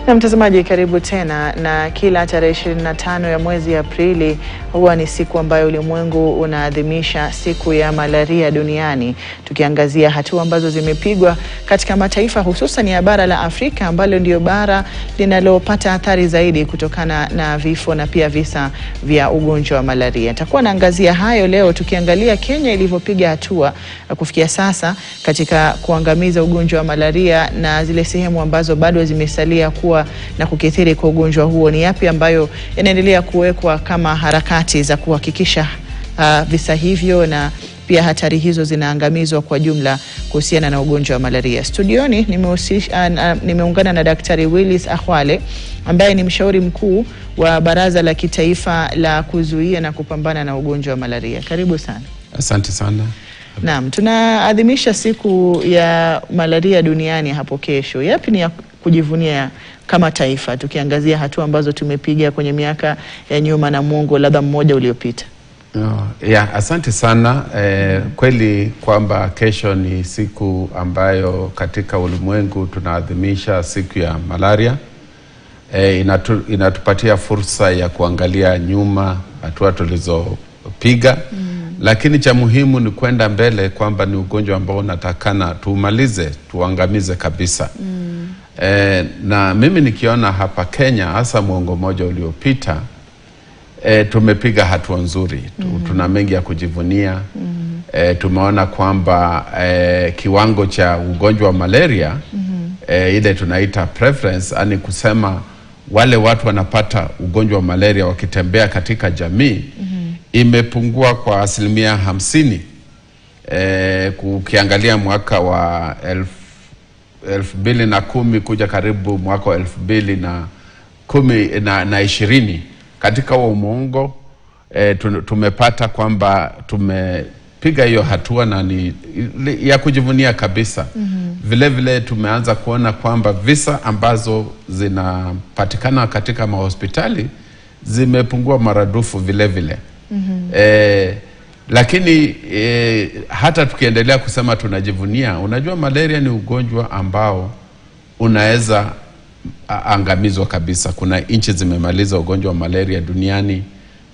Na mtazamaji, karibu tena. Na kila tarehe 25 ya mwezi Aprili huwa ni siku ambayo ulimwengu unaadhimisha siku ya malaria duniani, tukiangazia hatua ambazo zimepigwa katika mataifa hususan ya bara la Afrika ambalo ndio bara linalopata athari zaidi kutokana na vifo na pia visa vya ugonjwa wa malaria. Takuwa naangazia hayo leo, tukiangalia Kenya ilivyopiga hatua kufikia sasa katika kuangamiza ugonjwa wa malaria na zile sehemu ambazo bado zimesalia kuwa na kukithiri kwa ugonjwa huo. Ni yapi ambayo yanaendelea kuwekwa kama harakati za kuhakikisha visa hivyo na pia hatari hizo zinaangamizwa kwa jumla kuhusiana na ugonjwa wa malaria? Studioni nimeungana na Daktari Willis Akhwale ambaye ni mshauri mkuu wa Baraza la Kitaifa la Kuzuia na Kupambana na Ugonjwa wa Malaria. Karibu sana. Asante sana. Naam, tunaadhimisha siku ya malaria duniani hapo kesho. Yapi ni ya kujivunia kama taifa, tukiangazia hatua ambazo tumepiga kwenye miaka ya nyuma na muongo labda mmoja uliopita? Asante sana. Kweli kwamba kesho ni siku ambayo katika ulimwengu tunaadhimisha siku ya malaria. Inatupatia fursa ya kuangalia nyuma hatua tulizopiga. Lakini cha muhimu ni kwenda mbele, kwamba ni ugonjwa ambao unatakana tuumalize, tuangamize kabisa. Na mimi nikiona hapa Kenya, hasa muongo mmoja uliopita, tumepiga hatua nzuri. Tuna mengi ya kujivunia. Tumeona kwamba kiwango cha ugonjwa wa malaria, ile tunaita prevalence, yani kusema wale watu wanapata ugonjwa wa malaria wakitembea katika jamii, imepungua kwa 50%. Ukiangalia mwaka wa 2010 kuja karibu mwaka wa 2020, katika huo muongo tumepata kwamba tumepiga hiyo hatua na ni ya kujivunia kabisa. Vile vile tumeanza kuona kwamba visa ambazo zinapatikana katika mahospitali zimepungua maradufu vile vile. Lakini hata tukiendelea kusema tunajivunia, unajua malaria ni ugonjwa ambao unaweza angamizwa kabisa. Kuna nchi zimemaliza ugonjwa wa malaria duniani.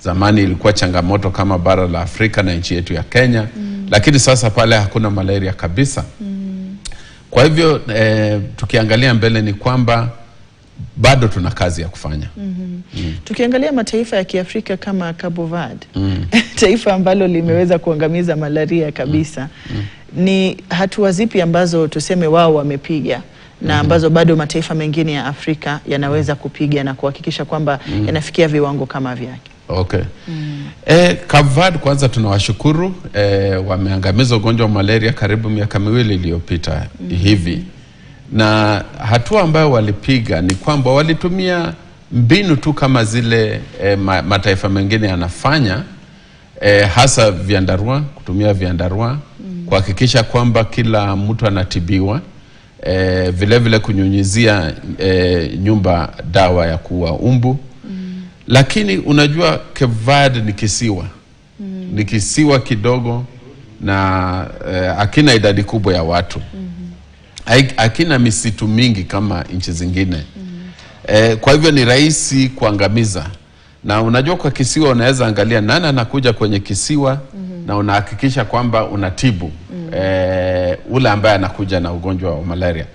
Zamani ilikuwa changamoto kama bara la Afrika na nchi yetu ya Kenya, lakini sasa pale hakuna malaria kabisa. Kwa hivyo tukiangalia mbele ni kwamba bado tuna kazi ya kufanya. Tukiangalia mataifa ya Kiafrika kama Cabo Verde, taifa ambalo limeweza kuangamiza malaria kabisa, ni hatua zipi ambazo tuseme wao wamepiga na ambazo bado mataifa mengine ya Afrika yanaweza kupiga na kuhakikisha kwamba yanafikia viwango kama vyake? Cabo Verde kwanza tunawashukuru, wameangamiza ugonjwa wa malaria karibu miaka 2 iliyopita hivi. Na hatua ambayo walipiga ni kwamba walitumia mbinu tu kama zile mataifa mengine yanafanya, hasa vyandarua, kutumia vyandarua kuhakikisha kwamba kila mtu anatibiwa, vile vile kunyunyizia nyumba dawa ya kuua umbu. Lakini unajua Cape Verde ni kisiwa. Ni kisiwa kidogo na hakina idadi kubwa ya watu. Hakina misitu mingi kama nchi zingine. Kwa hivyo ni rahisi kuangamiza. Na unajua kwa kisiwa unaweza angalia nani anakuja kwenye kisiwa, na unahakikisha kwamba unatibu ule ambaye anakuja na ugonjwa wa malaria.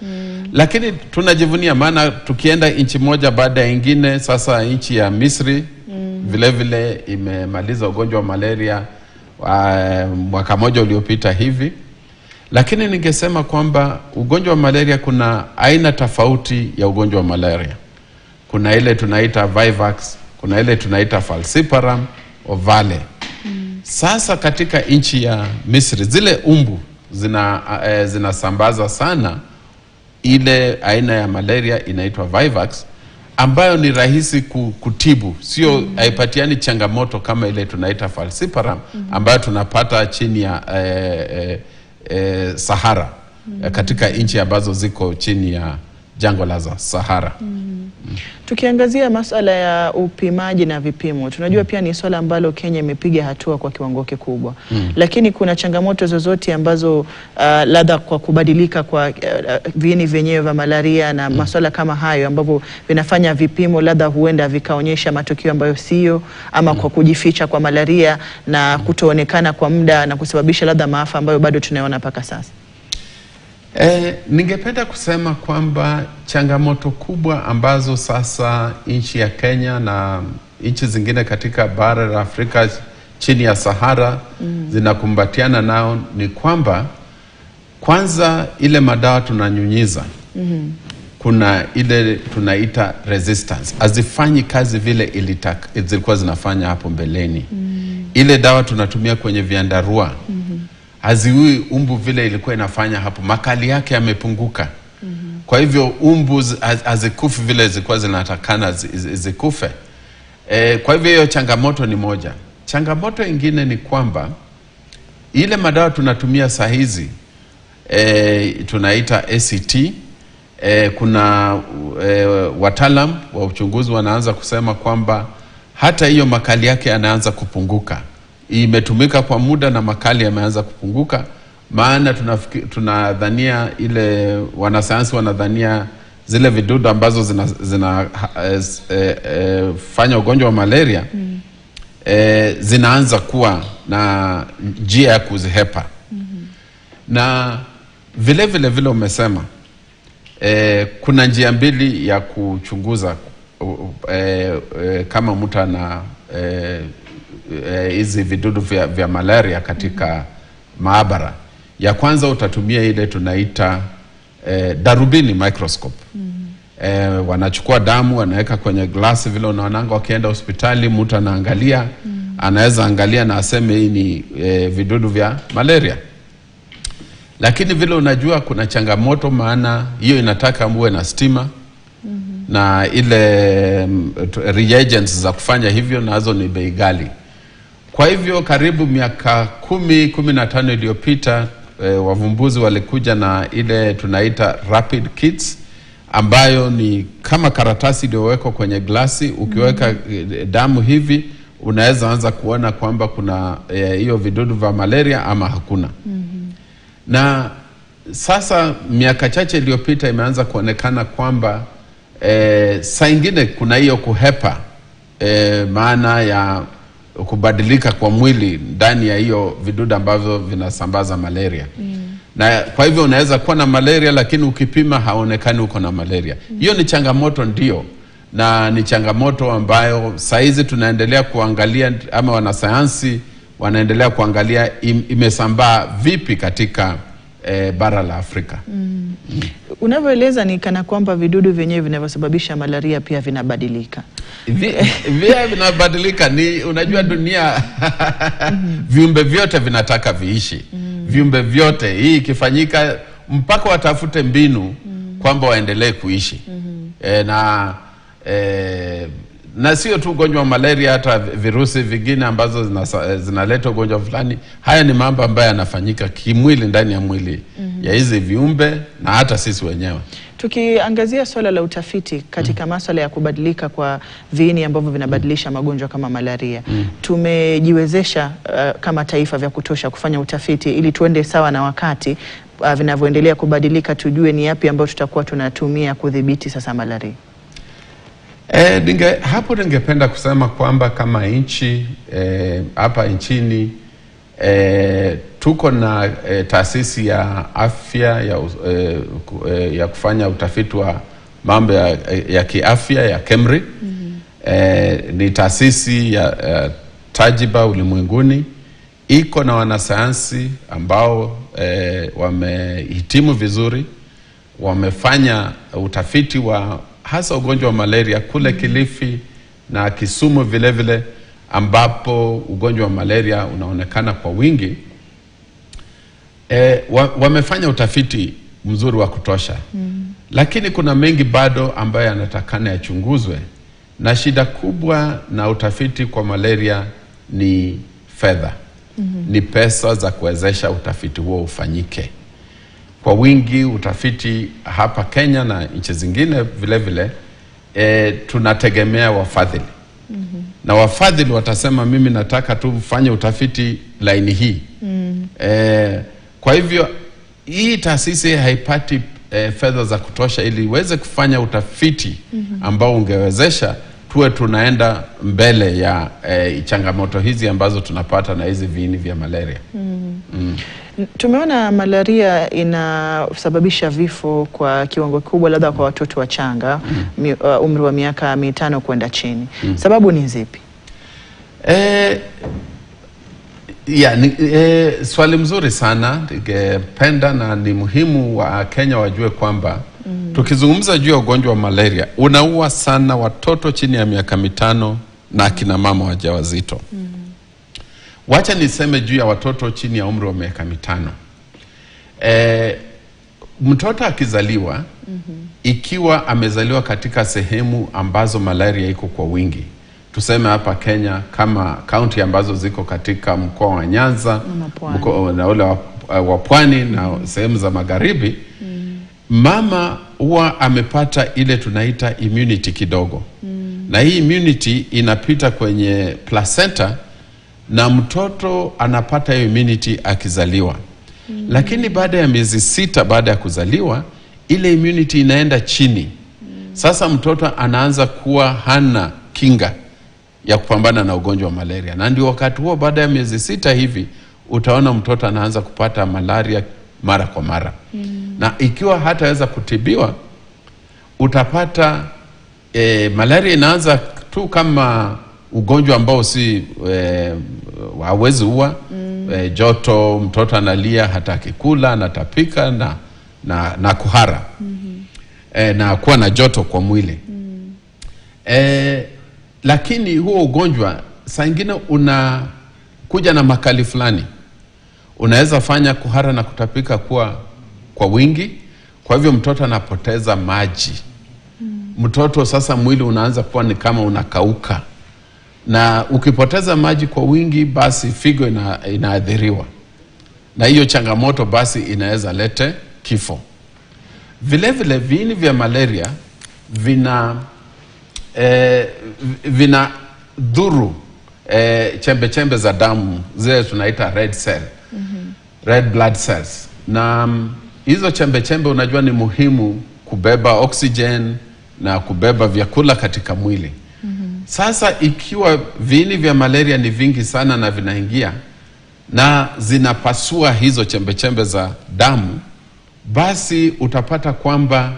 Lakini tunajivunia, maana tukienda nchi moja baada ya nyingine, sasa nchi ya Misri vile vile imemaliza ugonjwa wa malaria mwaka mmoja uliopita hivi. Lakini ningesema kwamba ugonjwa wa malaria, kuna aina tofauti ya ugonjwa wa malaria. Kuna ile tunaita Vivax, kuna ile tunaita Falciparum ovale. Sasa katika nchi ya Misri, zile umbu zinasambaza sana ile aina ya malaria inaitwa Vivax, ambayo ni rahisi kutibu. Sio haipatiani changamoto kama ile tunaita Falciparum ambayo tunapata chini ya Sahara, katika nchi ambazo ziko chini ya jangwa la Sahara. Tukiangazia masuala ya upimaji na vipimo, tunajua pia ni swala ambalo Kenya imepiga hatua kwa kiwango kikubwa. Lakini kuna changamoto zozote ambazo labda kwa kubadilika kwa viini vyenyewe vya malaria na masuala kama hayo ambapo vinafanya vipimo labda huenda vikaonyesha matokeo ambayo sio, ama kwa kujificha kwa malaria na kutoonekana kwa muda na kusababisha labda maafa ambayo bado tunaona mpaka sasa? Ningependa kusema kwamba changamoto kubwa ambazo sasa nchi ya Kenya na nchi zingine katika bara la Afrika chini ya Sahara zinakumbatiana nao ni kwamba kwanza ile madawa tunanyunyiza, kuna ile tunaita resistance, hazifanyi kazi vile zilikuwa zinafanya hapo mbeleni. Ile dawa tunatumia kwenye viandarua haziui umbu vile ilikuwa inafanya hapo, makali yake yamepunguka. Kwa hivyo umbu hazikufi vile zilikuwa zinatakana zikufe. Kwa hivyo hiyo changamoto ni moja. Changamoto ingine ni kwamba ile madawa tunatumia saa hizi tunaita ACT, kuna wataalam wa uchunguzi wanaanza kusema kwamba hata hiyo makali yake yanaanza kupunguka. Imetumika kwa muda na makali yameanza kupunguka, maana tunadhania ile wanasayansi wanadhania zile vidudu ambazo fanya ugonjwa wa malaria zinaanza kuwa na njia ya kuzihepa. Na vile umesema kuna njia mbili ya kuchunguza kama mtu ana hizi vidudu vya malaria katika maabara. Ya kwanza utatumia ile tunaita darubini microscope. Wanachukua damu, wanaweka kwenye glasi vile unaonanga wakienda hospitali, mtu anaangalia, anaweza angalia na aseme hii ni vidudu vya malaria. Lakini vile unajua kuna changamoto, maana hiyo inataka muwe na stima na ile reagents za kufanya hivyo nazo ni bei ghali. Kwa hivyo karibu miaka 10-15 iliyopita wavumbuzi walikuja na ile tunaita rapid kits, ambayo ni kama karatasi iliyowekwa kwenye glasi. Ukiweka damu hivi unaweza anza kuona kwamba kuna hiyo vidudu vya malaria ama hakuna. Na sasa miaka chache iliyopita imeanza kuonekana kwamba saa ingine kuna hiyo kuhepa maana ya kubadilika kwa mwili ndani ya hiyo vidudu ambavyo vinasambaza malaria. Na kwa hivyo unaweza kuwa na malaria lakini ukipima haonekani uko na malaria. Hiyo ni changamoto ndio, na ni changamoto ambayo saizi tunaendelea kuangalia, ama wanasayansi wanaendelea kuangalia imesambaa vipi katika bara la Afrika. Unavyoeleza ni kana kwamba vidudu vyenyewe vinavyosababisha malaria pia vinabadilika. Vile vinabadilika, ni unajua dunia viumbe vyote vinataka viishi. Viumbe vyote, hii ikifanyika mpaka watafute mbinu kwamba waendelee kuishi. Na sio tu ugonjwa wa malaria, hata virusi vingine ambazo zinaleta ugonjwa fulani. Haya ni mambo ambayo yanafanyika kimwili ndani ya mwili ya hizi viumbe na hata sisi wenyewe. Tukiangazia swala la utafiti katika masuala ya kubadilika kwa viini ambavyo vinabadilisha magonjwa kama malaria, tumejiwezesha kama taifa vya kutosha kufanya utafiti ili tuende sawa na wakati vinavyoendelea kubadilika, tujue ni yapi ambayo tutakuwa tunatumia kudhibiti sasa malaria? Hapo ningependa kusema kwamba kama nchi hapa nchini tuko na taasisi ya afya ya kufanya utafiti wa mambo ya kiafya ya KEMRI. Ni taasisi ya tajiba ulimwenguni. Iko na wanasayansi ambao wamehitimu vizuri, wamefanya utafiti wa hasa ugonjwa wa malaria kule Kilifi na Kisumu vile ambapo ugonjwa wa malaria unaonekana kwa wingi. Wamefanya utafiti mzuri wa kutosha. Lakini kuna mengi bado ambayo yanatakana yachunguzwe, na shida kubwa na utafiti kwa malaria ni fedha. Ni pesa za kuwezesha utafiti huo ufanyike. kwa wingi. Utafiti hapa Kenya na nchi zingine vile vile tunategemea wafadhili. Na wafadhili watasema mimi nataka tu ufanye utafiti laini hii. Kwa hivyo hii taasisi haipati fedha za kutosha ili iweze kufanya utafiti ambao ungewezesha tuwe tunaenda mbele ya changamoto hizi ambazo tunapata na hizi viini vya malaria. Tumeona malaria inasababisha vifo kwa kiwango kikubwa labda kwa watoto wachanga umri wa miaka 5 kwenda chini. Sababu ni zipi? Swali mzuri sana. Ningependa na ni muhimu wa Kenya wajue kwamba tukizungumza juu ya ugonjwa wa malaria unaua sana watoto chini ya miaka 5 na akina mama wajawazito. Wacha niseme juu ya watoto chini ya umri wa miaka 5. Mtoto akizaliwa ikiwa amezaliwa katika sehemu ambazo malaria iko kwa wingi, tuseme hapa Kenya kama kaunti ambazo ziko katika mkoa wa Nyanza, mkoa na ule wa Pwani na sehemu za magharibi, mama huwa amepata ile tunaita immunity kidogo. Na hii immunity inapita kwenye placenta na mtoto anapata immunity akizaliwa. Lakini baada ya miezi 6 baada ya kuzaliwa ile immunity inaenda chini. Sasa mtoto anaanza kuwa hana kinga ya kupambana na ugonjwa wa malaria. Na ndio wakati huo baada ya miezi 6 hivi utaona mtoto anaanza kupata malaria mara kwa mara. Na ikiwa hataweza kutibiwa utapata malaria inaanza tu kama ugonjwa ambao si hawezi ua. Joto, mtoto analia, hataki kula, anatapika na kuhara. Na kuwa na joto kwa mwili. Lakini huo ugonjwa saa ingine unakuja na makali fulani. Unaweza fanya kuhara na kutapika kwa wingi. Kwa hivyo mtoto anapoteza maji. Mtoto sasa mwili unaanza kuwa ni kama unakauka. Na ukipoteza maji kwa wingi basi figo inaathiriwa. Na hiyo changamoto basi inaweza lete kifo. Vile vile viini vya malaria vina dhuru chembe chembe za damu zile tunaita red cell, red blood cells. Na hizo chembe chembe unajua ni muhimu kubeba oxygen na kubeba vyakula katika mwili. Sasa ikiwa viini vya malaria ni vingi sana na vinaingia na zinapasua hizo chembe chembe za damu, basi utapata kwamba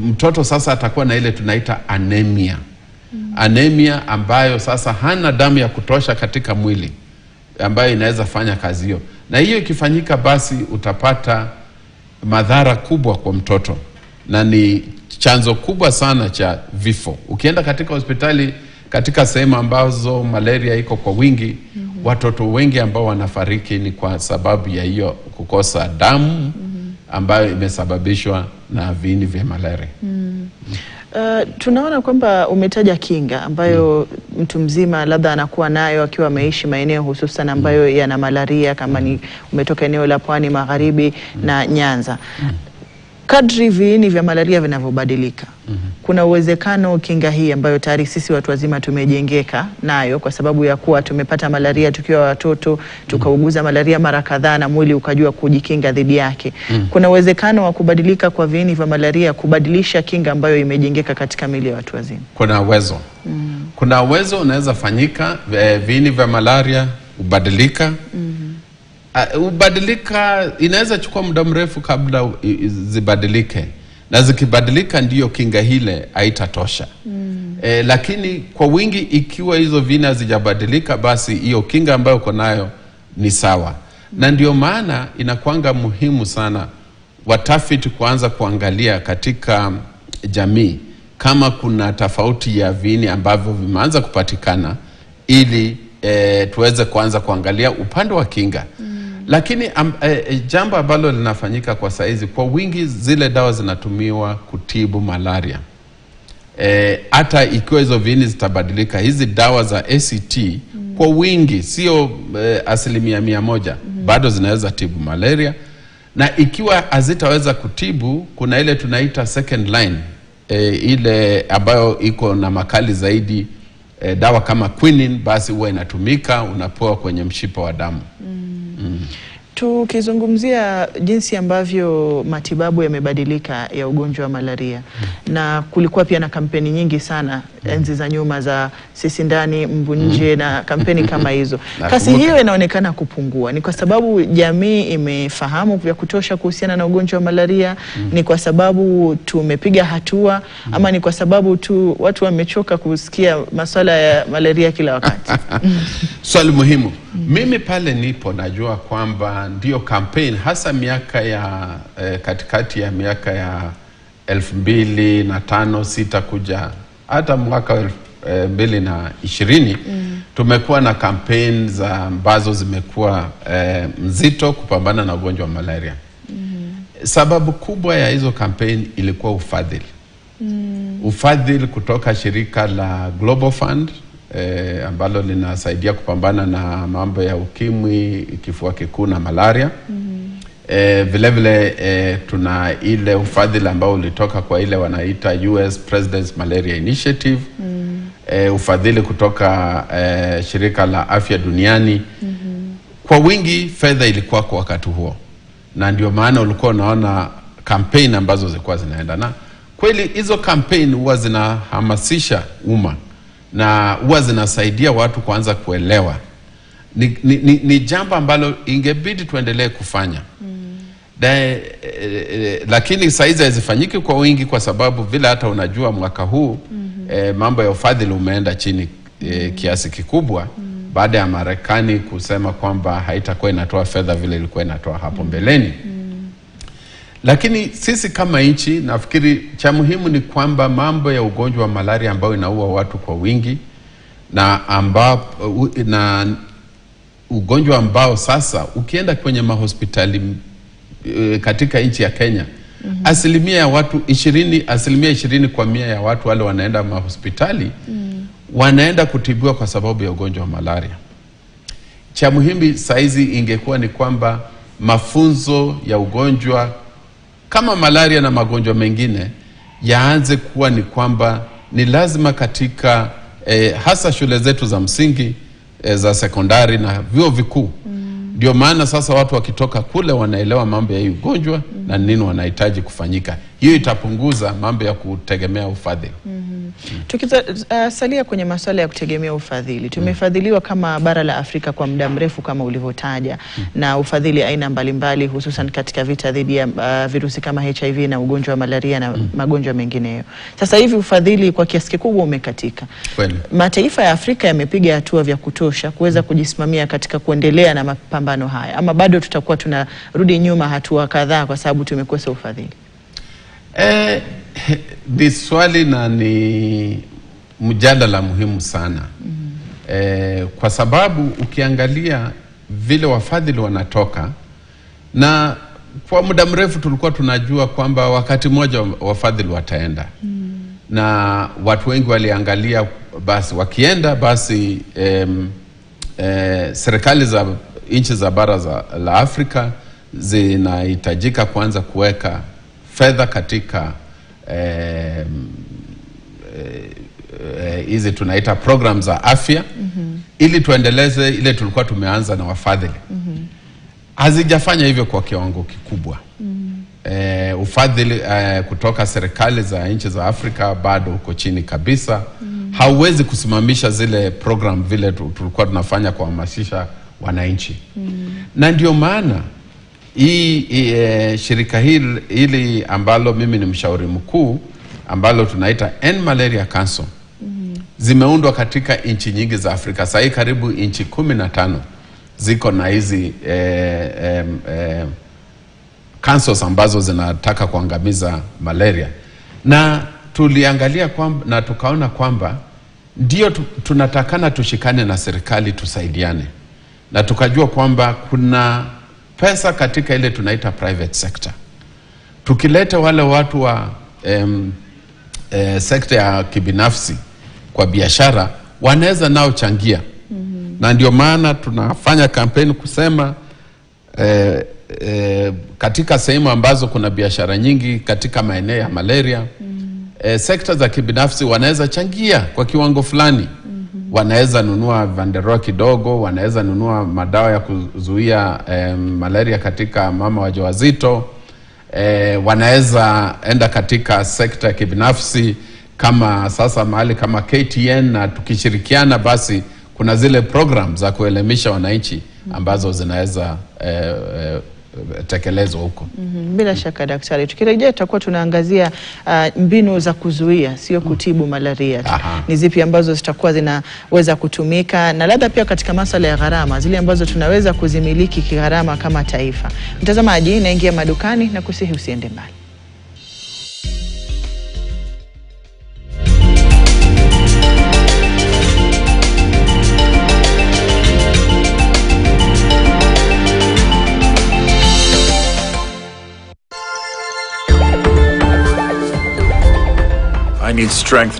mtoto sasa atakuwa na ile tunaita anemia. Anemia ambayo sasa hana damu ya kutosha katika mwili ambayo inaweza fanya kazi hiyo. Na hiyo ikifanyika basi utapata madhara kubwa kwa mtoto. Na ni chanzo kubwa sana cha vifo. Ukienda katika hospitali katika sehemu ambazo malaria iko kwa wingi, watoto wengi ambao wanafariki ni kwa sababu ya hiyo kukosa damu ambayo imesababishwa na viini vya malaria. Tunaona kwamba umetaja kinga ambayo mtu mzima labda anakuwa nayo akiwa ameishi maeneo hususan ambayo yana malaria, kama ni umetoka eneo la Pwani, Magharibi na Nyanza. Kadri viini vya malaria vinavyobadilika, kuna uwezekano kinga hii ambayo tayari sisi watu wazima tumejengeka nayo kwa sababu ya kuwa tumepata malaria tukiwa watoto, tukauguza malaria mara kadhaa na mwili ukajua kujikinga dhidi yake. Kuna uwezekano wa kubadilika kwa viini vya malaria kubadilisha kinga ambayo imejengeka katika miili ya watu wazima? Kuna uwezo. Kuna uwezo unaweza fanyika viini vya malaria ubadilika. Ubadilika inaweza chukua muda mrefu kabla zibadilike. Na zikibadilika ndiyo kinga hile haitatosha. Lakini kwa wingi ikiwa hizo viini hazijabadilika basi hiyo kinga ambayo uko nayo ni sawa. Na ndio maana inakuanga muhimu sana watafiti kuanza kuangalia katika jamii kama kuna tofauti ya viini ambavyo vimeanza kupatikana ili tuweze kuanza kuangalia upande wa kinga. Lakini jambo ambalo linafanyika kwa saizi kwa wingi, zile dawa zinatumiwa kutibu malaria. Hata ikiwa hizo viini zitabadilika, hizi dawa za ACT kwa wingi, sio 100%, bado zinaweza tibu malaria. na ikiwa hazitaweza kutibu, kuna ile tunaita second line, ile ambayo iko na makali zaidi, dawa kama quinine, basi huwa inatumika, unapewa kwenye mshipa wa damu. Tukizungumzia jinsi ambavyo matibabu yamebadilika ya ugonjwa wa malaria, na kulikuwa pia na kampeni nyingi sana enzi za nyuma za sisi ndani mbu nje na kampeni kama hizo. Kasi hiyo inaonekana kupungua. Ni kwa sababu jamii imefahamu vya kutosha kuhusiana na ugonjwa wa malaria? Ni kwa sababu tumepiga hatua? Ama ni kwa sababu tu watu wamechoka kusikia masuala ya malaria kila wakati? Swali muhimu. Mimi pale nipo najua kwamba ndio campaign hasa miaka ya katikati ya miaka ya 2005-6 kuja hata mwaka 2020 tumekuwa na campaign za ambazo zimekuwa mzito kupambana na ugonjwa wa malaria. Sababu kubwa ya hizo campaign ilikuwa ufadhili. Ufadhili kutoka shirika la Global Fund ambalo linasaidia kupambana na mambo ya ukimwi, kifua kikuu na malaria. Vile vile tuna ile ufadhili ambao ulitoka kwa ile wanaita US President's Malaria Initiative. Ufadhili kutoka shirika la afya duniani. Kwa wingi fedha ilikuwa kwa wakati huo, na ndio maana ulikuwa unaona campaign ambazo zilikuwa zinaenda, na kweli hizo campaign huwa zinahamasisha umma na huwa zinasaidia watu kuanza kuelewa. Ni jambo ambalo ingebidi tuendelee kufanya. Lakini saizi hazifanyiki kwa wingi kwa sababu vile hata unajua mwaka huu mambo ya ufadhili umeenda chini kiasi kikubwa baada ya Marekani kusema kwamba haitakuwa inatoa fedha vile ilikuwa inatoa hapo mbeleni. Lakini sisi kama nchi nafikiri cha muhimu ni kwamba mambo ya ugonjwa wa malaria ambao inaua watu kwa wingi na ugonjwa ambao sasa ukienda kwenye mahospitali katika nchi ya Kenya, asilimia ya watu 20 kwa 100 ya watu wale wanaenda mahospitali wanaenda kutibiwa kwa sababu ya ugonjwa wa malaria. Cha muhimu saizi ingekuwa ni kwamba mafunzo ya ugonjwa kama malaria na magonjwa mengine yaanze kuwa ni kwamba ni lazima katika hasa shule zetu za msingi, za sekondari na vyuo vikuu. Ndio maana sasa watu wakitoka kule wanaelewa mambo ya ugonjwa na nini wanahitaji kufanyika. Hiyo itapunguza mambo ya kutegemea ufadhili. Tukisalia kwenye masuala ya kutegemea ufadhili, tumefadhiliwa kama bara la Afrika kwa muda mrefu kama ulivyotaja, na ufadhili aina mbalimbali hususan katika vita dhidi ya virusi kama HIV na ugonjwa wa malaria na magonjwa mengineyo. Sasa hivi ufadhili kwa kiasi kikubwa umekatika. Mataifa ya Afrika yamepiga hatua vya kutosha kuweza kujisimamia katika kuendelea na mapambano haya, ama bado tutakuwa tunarudi nyuma hatua kadhaa kwa sababu tumekosa ufadhili? Ni swali na ni mjadala muhimu sana. Kwa sababu ukiangalia vile wafadhili wanatoka, na kwa muda mrefu tulikuwa tunajua kwamba wakati mmoja wafadhili wataenda. Na watu wengi waliangalia basi wakienda basi serikali za nchi za bara la Afrika zinahitajika kuanza kuweka fedha katika hizi tunaita program za afya ili tuendeleze ile tulikuwa tumeanza na wafadhili. Hazijafanya hivyo kwa kiwango kikubwa. Ufadhili kutoka serikali za nchi za Afrika bado uko chini kabisa. Hauwezi kusimamisha zile program vile tulikuwa tunafanya kuhamasisha wananchi. Na ndio maana shirika hili ambalo mimi ni mshauri mkuu ambalo tunaita End Malaria Council zimeundwa katika nchi nyingi za Afrika. Sasa karibu nchi 15 ziko na hizi councils ambazo zinataka kuangamiza malaria. Na tuliangalia kwamba na tukaona kwamba ndio tunatakana tushikane na serikali tusaidiane. Na tukajua kwamba kuna pesa katika ile tunaita private sector. Tukileta wale watu wa sekta ya kibinafsi kwa biashara, wanaweza nao changia. Na ndio maana tunafanya kampeni kusema katika sehemu ambazo kuna biashara nyingi katika maeneo ya malaria, sekta za kibinafsi wanaweza changia kwa kiwango fulani. Wanaweza nunua vanderoa kidogo, wanaweza nunua madawa ya kuzuia malaria katika mama wajawazito, wanaweza enda katika sekta ya kibinafsi kama sasa mahali kama KTN, na tukishirikiana basi kuna zile program za kuelimisha wananchi ambazo zinaweza tekelezwa huko. Bila shaka daktari, tukirejea tutakuwa tunaangazia mbinu za kuzuia, sio kutibu malaria. Ni zipi ambazo zitakuwa zinaweza kutumika, na labda pia katika masuala ya gharama, zile ambazo tunaweza kuzimiliki kigharama kama taifa. Mtazamaji, naingia madukani na kusihi usiende mbali. I need strength.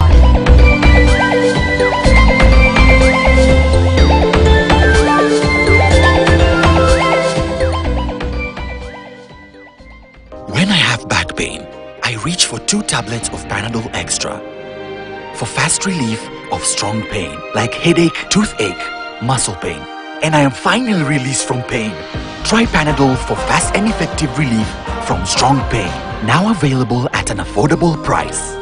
When I have back pain, I reach for 2 tablets of Panadol Extra for fast relief of strong pain like headache, toothache, muscle pain, and I am finally released from pain. Try Panadol for fast and effective relief from strong pain. Now available at an affordable price.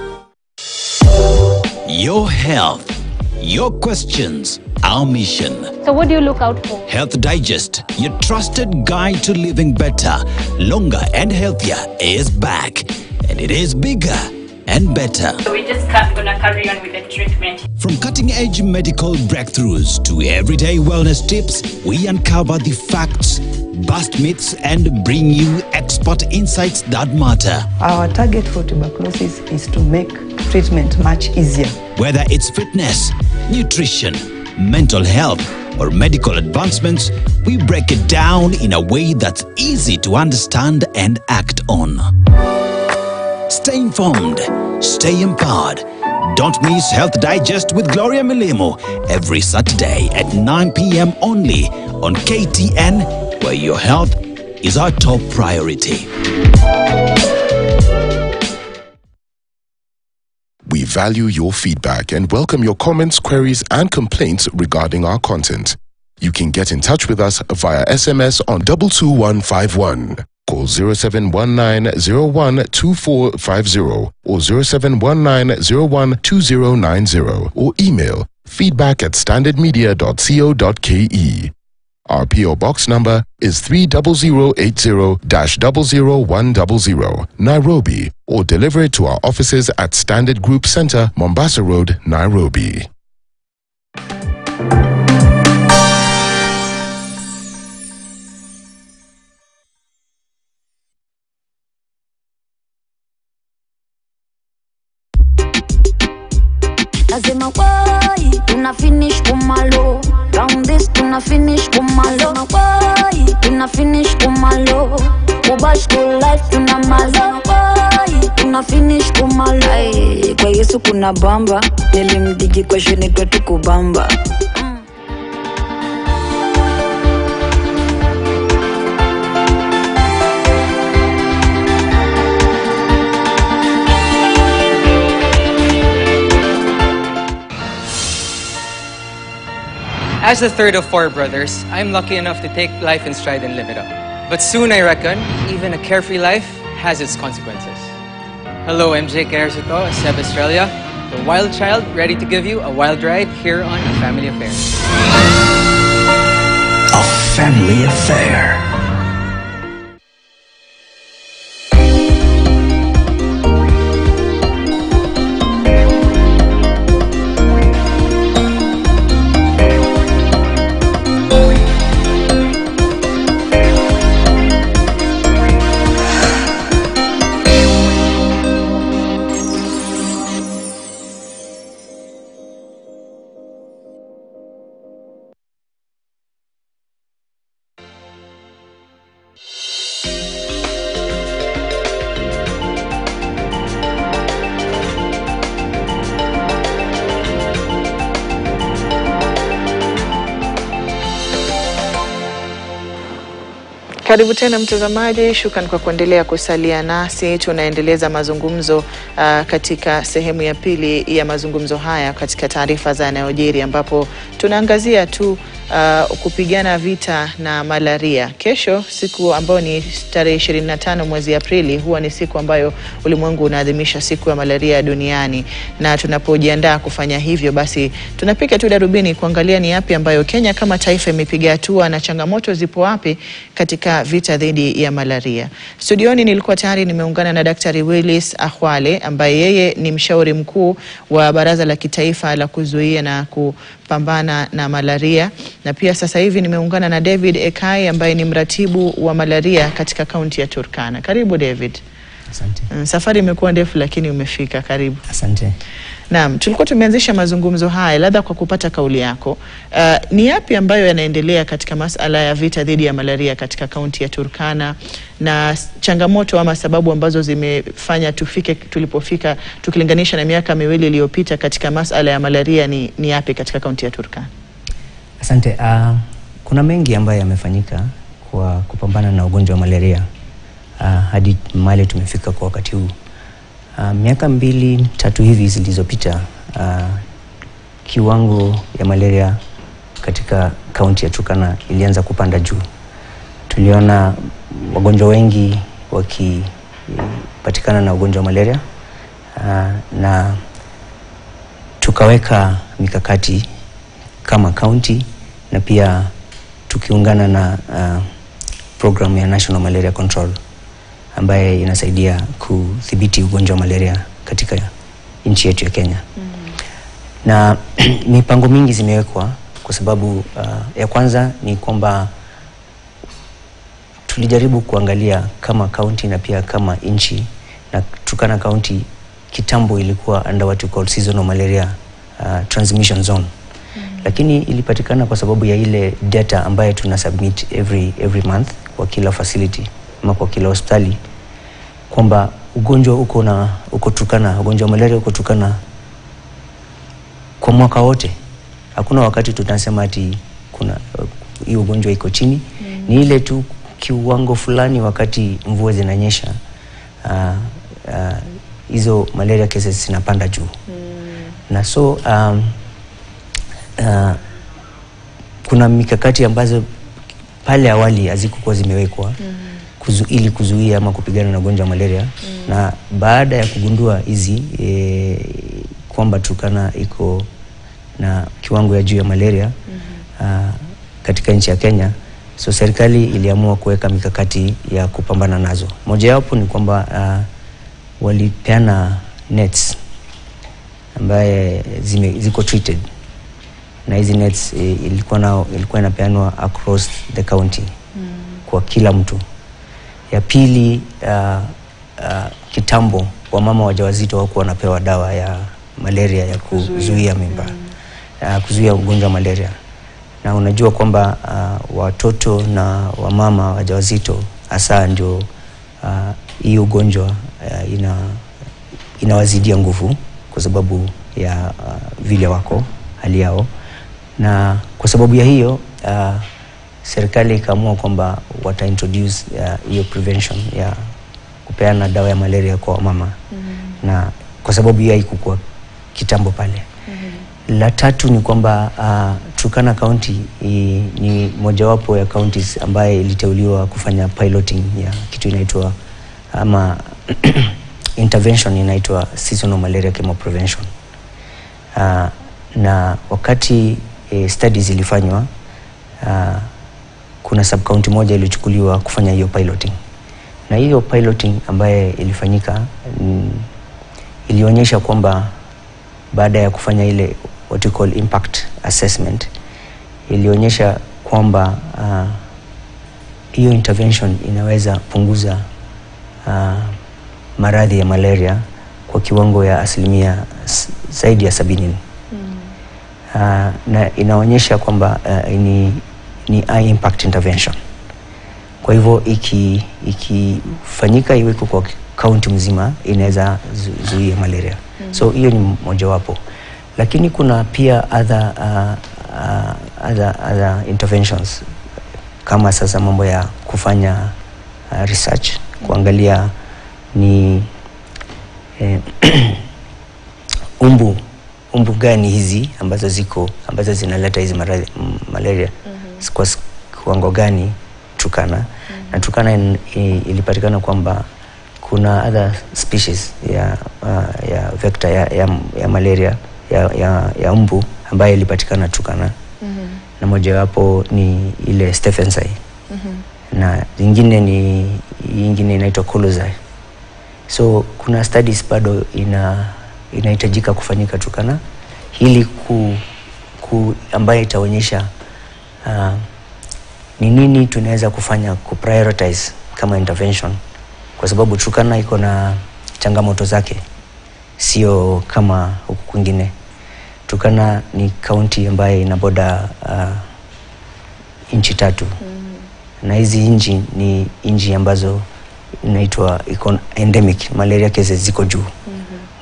Your health, your questions, our mission. So what do you look out for? Health Digest, your trusted guide to living better, longer and healthier, is back. And it is bigger and better. So we just gonna carry on with the treatment. From cutting-edge medical breakthroughs to everyday wellness tips, we uncover the facts, bust myths, and bring you expert insights that matter. Our target for tuberculosis is to make treatment much easier. Whether it's fitness, nutrition, mental health, or medical advancements, we break it down in a way that's easy to understand and act on. Stay informed, stay empowered. Don't miss Health Digest with Gloria Milemo every Saturday at 9 p.m. only on KTN, where your health is our top priority. We value your feedback and welcome your comments, queries, and complaints regarding our content. You can get in touch with us via SMS on 22151. Call 0719-012450 or 0719-012090 or email feedback@standardmedia.co.ke. Our PO Box number is 30080-00100, Nairobi, or deliver it to our offices at Standard Group Center, Mombasa Road, Nairobi. Lazima wai, tuna finish kumalo. Round this tuna finish kumalo. Wai, tuna finish kumalo. Kubash cool life tuna malo. Wai, tuna finish kumalo. Ay, kwa Yesu kuna bamba. Nilimdigi kwa shini kwetu kubamba. As the third of 4 brothers, I'm lucky enough to take life in stride and live it up. But soon I reckon, even a carefree life has its consequences. Hello, MJ Kersito, Seb Australia, the wild child ready to give you a wild ride here on A Family Affair. A Family Affair. Karibu tena mtazamaji, shukrani kwa kuendelea kusalia nasi. Tunaendeleza mazungumzo katika sehemu ya pili ya mazungumzo haya katika taarifa za yanayojiri, ambapo tunaangazia tu kupigana vita na malaria. Kesho, siku ambayo ni tarehe 25 mwezi Aprili, huwa ni siku ambayo ulimwengu unaadhimisha siku ya malaria duniani, na tunapojiandaa kufanya hivyo, basi tunapika tu darubini kuangalia ni yapi ambayo Kenya kama taifa imepiga hatua na changamoto zipo wapi katika vita dhidi ya malaria. Studioni nilikuwa tayari nimeungana na Daktari Willis Akhwale, ambaye yeye ni mshauri mkuu wa Baraza la Kitaifa la kuzuia na kupambana na malaria, na pia sasa hivi nimeungana na David Ekai, ambaye ni mratibu wa malaria katika kaunti ya Turkana. Karibu David. Asante. Safari imekuwa ndefu lakini umefika. Karibu. Asante. Naam, tulikuwa tumeanzisha mazungumzo haya labda kwa kupata kauli yako. Ni yapi ambayo yanaendelea katika masuala ya vita dhidi ya malaria katika kaunti ya Turkana, na changamoto ama sababu ambazo zimefanya tufike tulipofika tukilinganisha na miaka miwili iliyopita katika masuala ya malaria ni yapi katika kaunti ya Turkana? Asante. Kuna mengi ambayo yamefanyika kwa kupambana na ugonjwa wa malaria hadi mahali tumefika kwa wakati huu. Miaka 2-3 hivi zilizopita, kiwango ya malaria katika kaunti ya Turkana ilianza kupanda juu. Tuliona wagonjwa wengi wakipatikana na ugonjwa wa malaria, na tukaweka mikakati kama kaunti, na pia tukiungana na program ya National Malaria Control ambaye inasaidia kudhibiti ugonjwa wa malaria katika nchi yetu ya Kenya. Na mipango mingi zimewekwa kwa sababu ya kwanza ni kwamba tulijaribu kuangalia kama county na pia kama nchi, na Turkana County kitambo ilikuwa under what we call seasonal malaria transmission zone. Lakini ilipatikana kwa sababu ya ile data ambayo tunasubmit every month kwa kila facility ama kwa kila hospitali, kwamba ugonjwa uko Turkana, ugonjwa wa malaria uko Turkana kwa mwaka wote. Hakuna wakati tutasema ati kuna hii ugonjwa iko chini. Ni ile tu kiwango fulani wakati mvua zinanyesha, hizo malaria cases zinapanda juu. Na so kuna mikakati ambazo pale awali hazikuwa zimewekwa ili kuzuia ama kupigana na ugonjwa wa malaria. Na baada ya kugundua hizi kwamba Turkana iko na kiwango ya juu ya malaria katika nchi ya Kenya, so serikali iliamua kuweka mikakati ya kupambana nazo. Moja wapo ni kwamba walipeana nets ambaye ziko treated, na hizi nets ilikuwa inapeanwa across the county kwa kila mtu. Ya pili, kitambo wamama wajawazito hawakuwa wanapewa dawa ya malaria ya kuzuia mimba, kuzuia ugonjwa wa malaria. Na unajua kwamba watoto na wamama wajawazito hasa ndio hii ugonjwa inawazidia nguvu kwa sababu ya vile wako hali yao. Na kwa sababu ya hiyo serikali ikaamua kwamba wataintroduce hiyo prevention ya kupeana dawa ya malaria kwa mama. Na kwa sababu hiyo haikuwa kitambo pale. La tatu ni kwamba Turkana County ni mojawapo ya counties ambaye iliteuliwa kufanya piloting ya kitu inaitwa ama intervention inaitwa seasonal malaria chemo prevention. Na wakati studies ilifanywa, kuna sub-county moja ilichukuliwa kufanya hiyo piloting. Na hiyo piloting ambaye ilifanyika ilionyesha kwamba baada ya kufanya ile what we call impact assessment, ilionyesha kwamba hiyo intervention inaweza punguza maradhi ya malaria kwa kiwango ya asilimia zaidi ya 70. Na inaonyesha kwamba ni high impact intervention. Kwa hivyo ikifanyika iwe kwa county mzima inaweza zuia malaria. So hiyo ni mojawapo. Lakini kuna pia other interventions kama sasa mambo ya kufanya research, kuangalia ni umbu gani hizi ambazo zinaleta hizi malaria, kwa kiwango gani Turkana. Na Turkana ilipatikana kwamba kuna other species ya vector ya malaria ya umbu ambayo ilipatikana Turkana. Na moja wapo ni ile Stephensi. Na ingine inaitwa Colozi. So kuna studies bado inahitajika kufanyika Turkana ili ambayo itaonyesha ni nini tunaweza kufanya prioritize kama intervention, kwa sababu Turkana iko na changamoto zake, sio kama huku kwingine. Turkana ni county ambayo inaboda inchi 3. Na hizi inchi ni inchi ambazo inaitwa endemic, malaria cases ziko juu.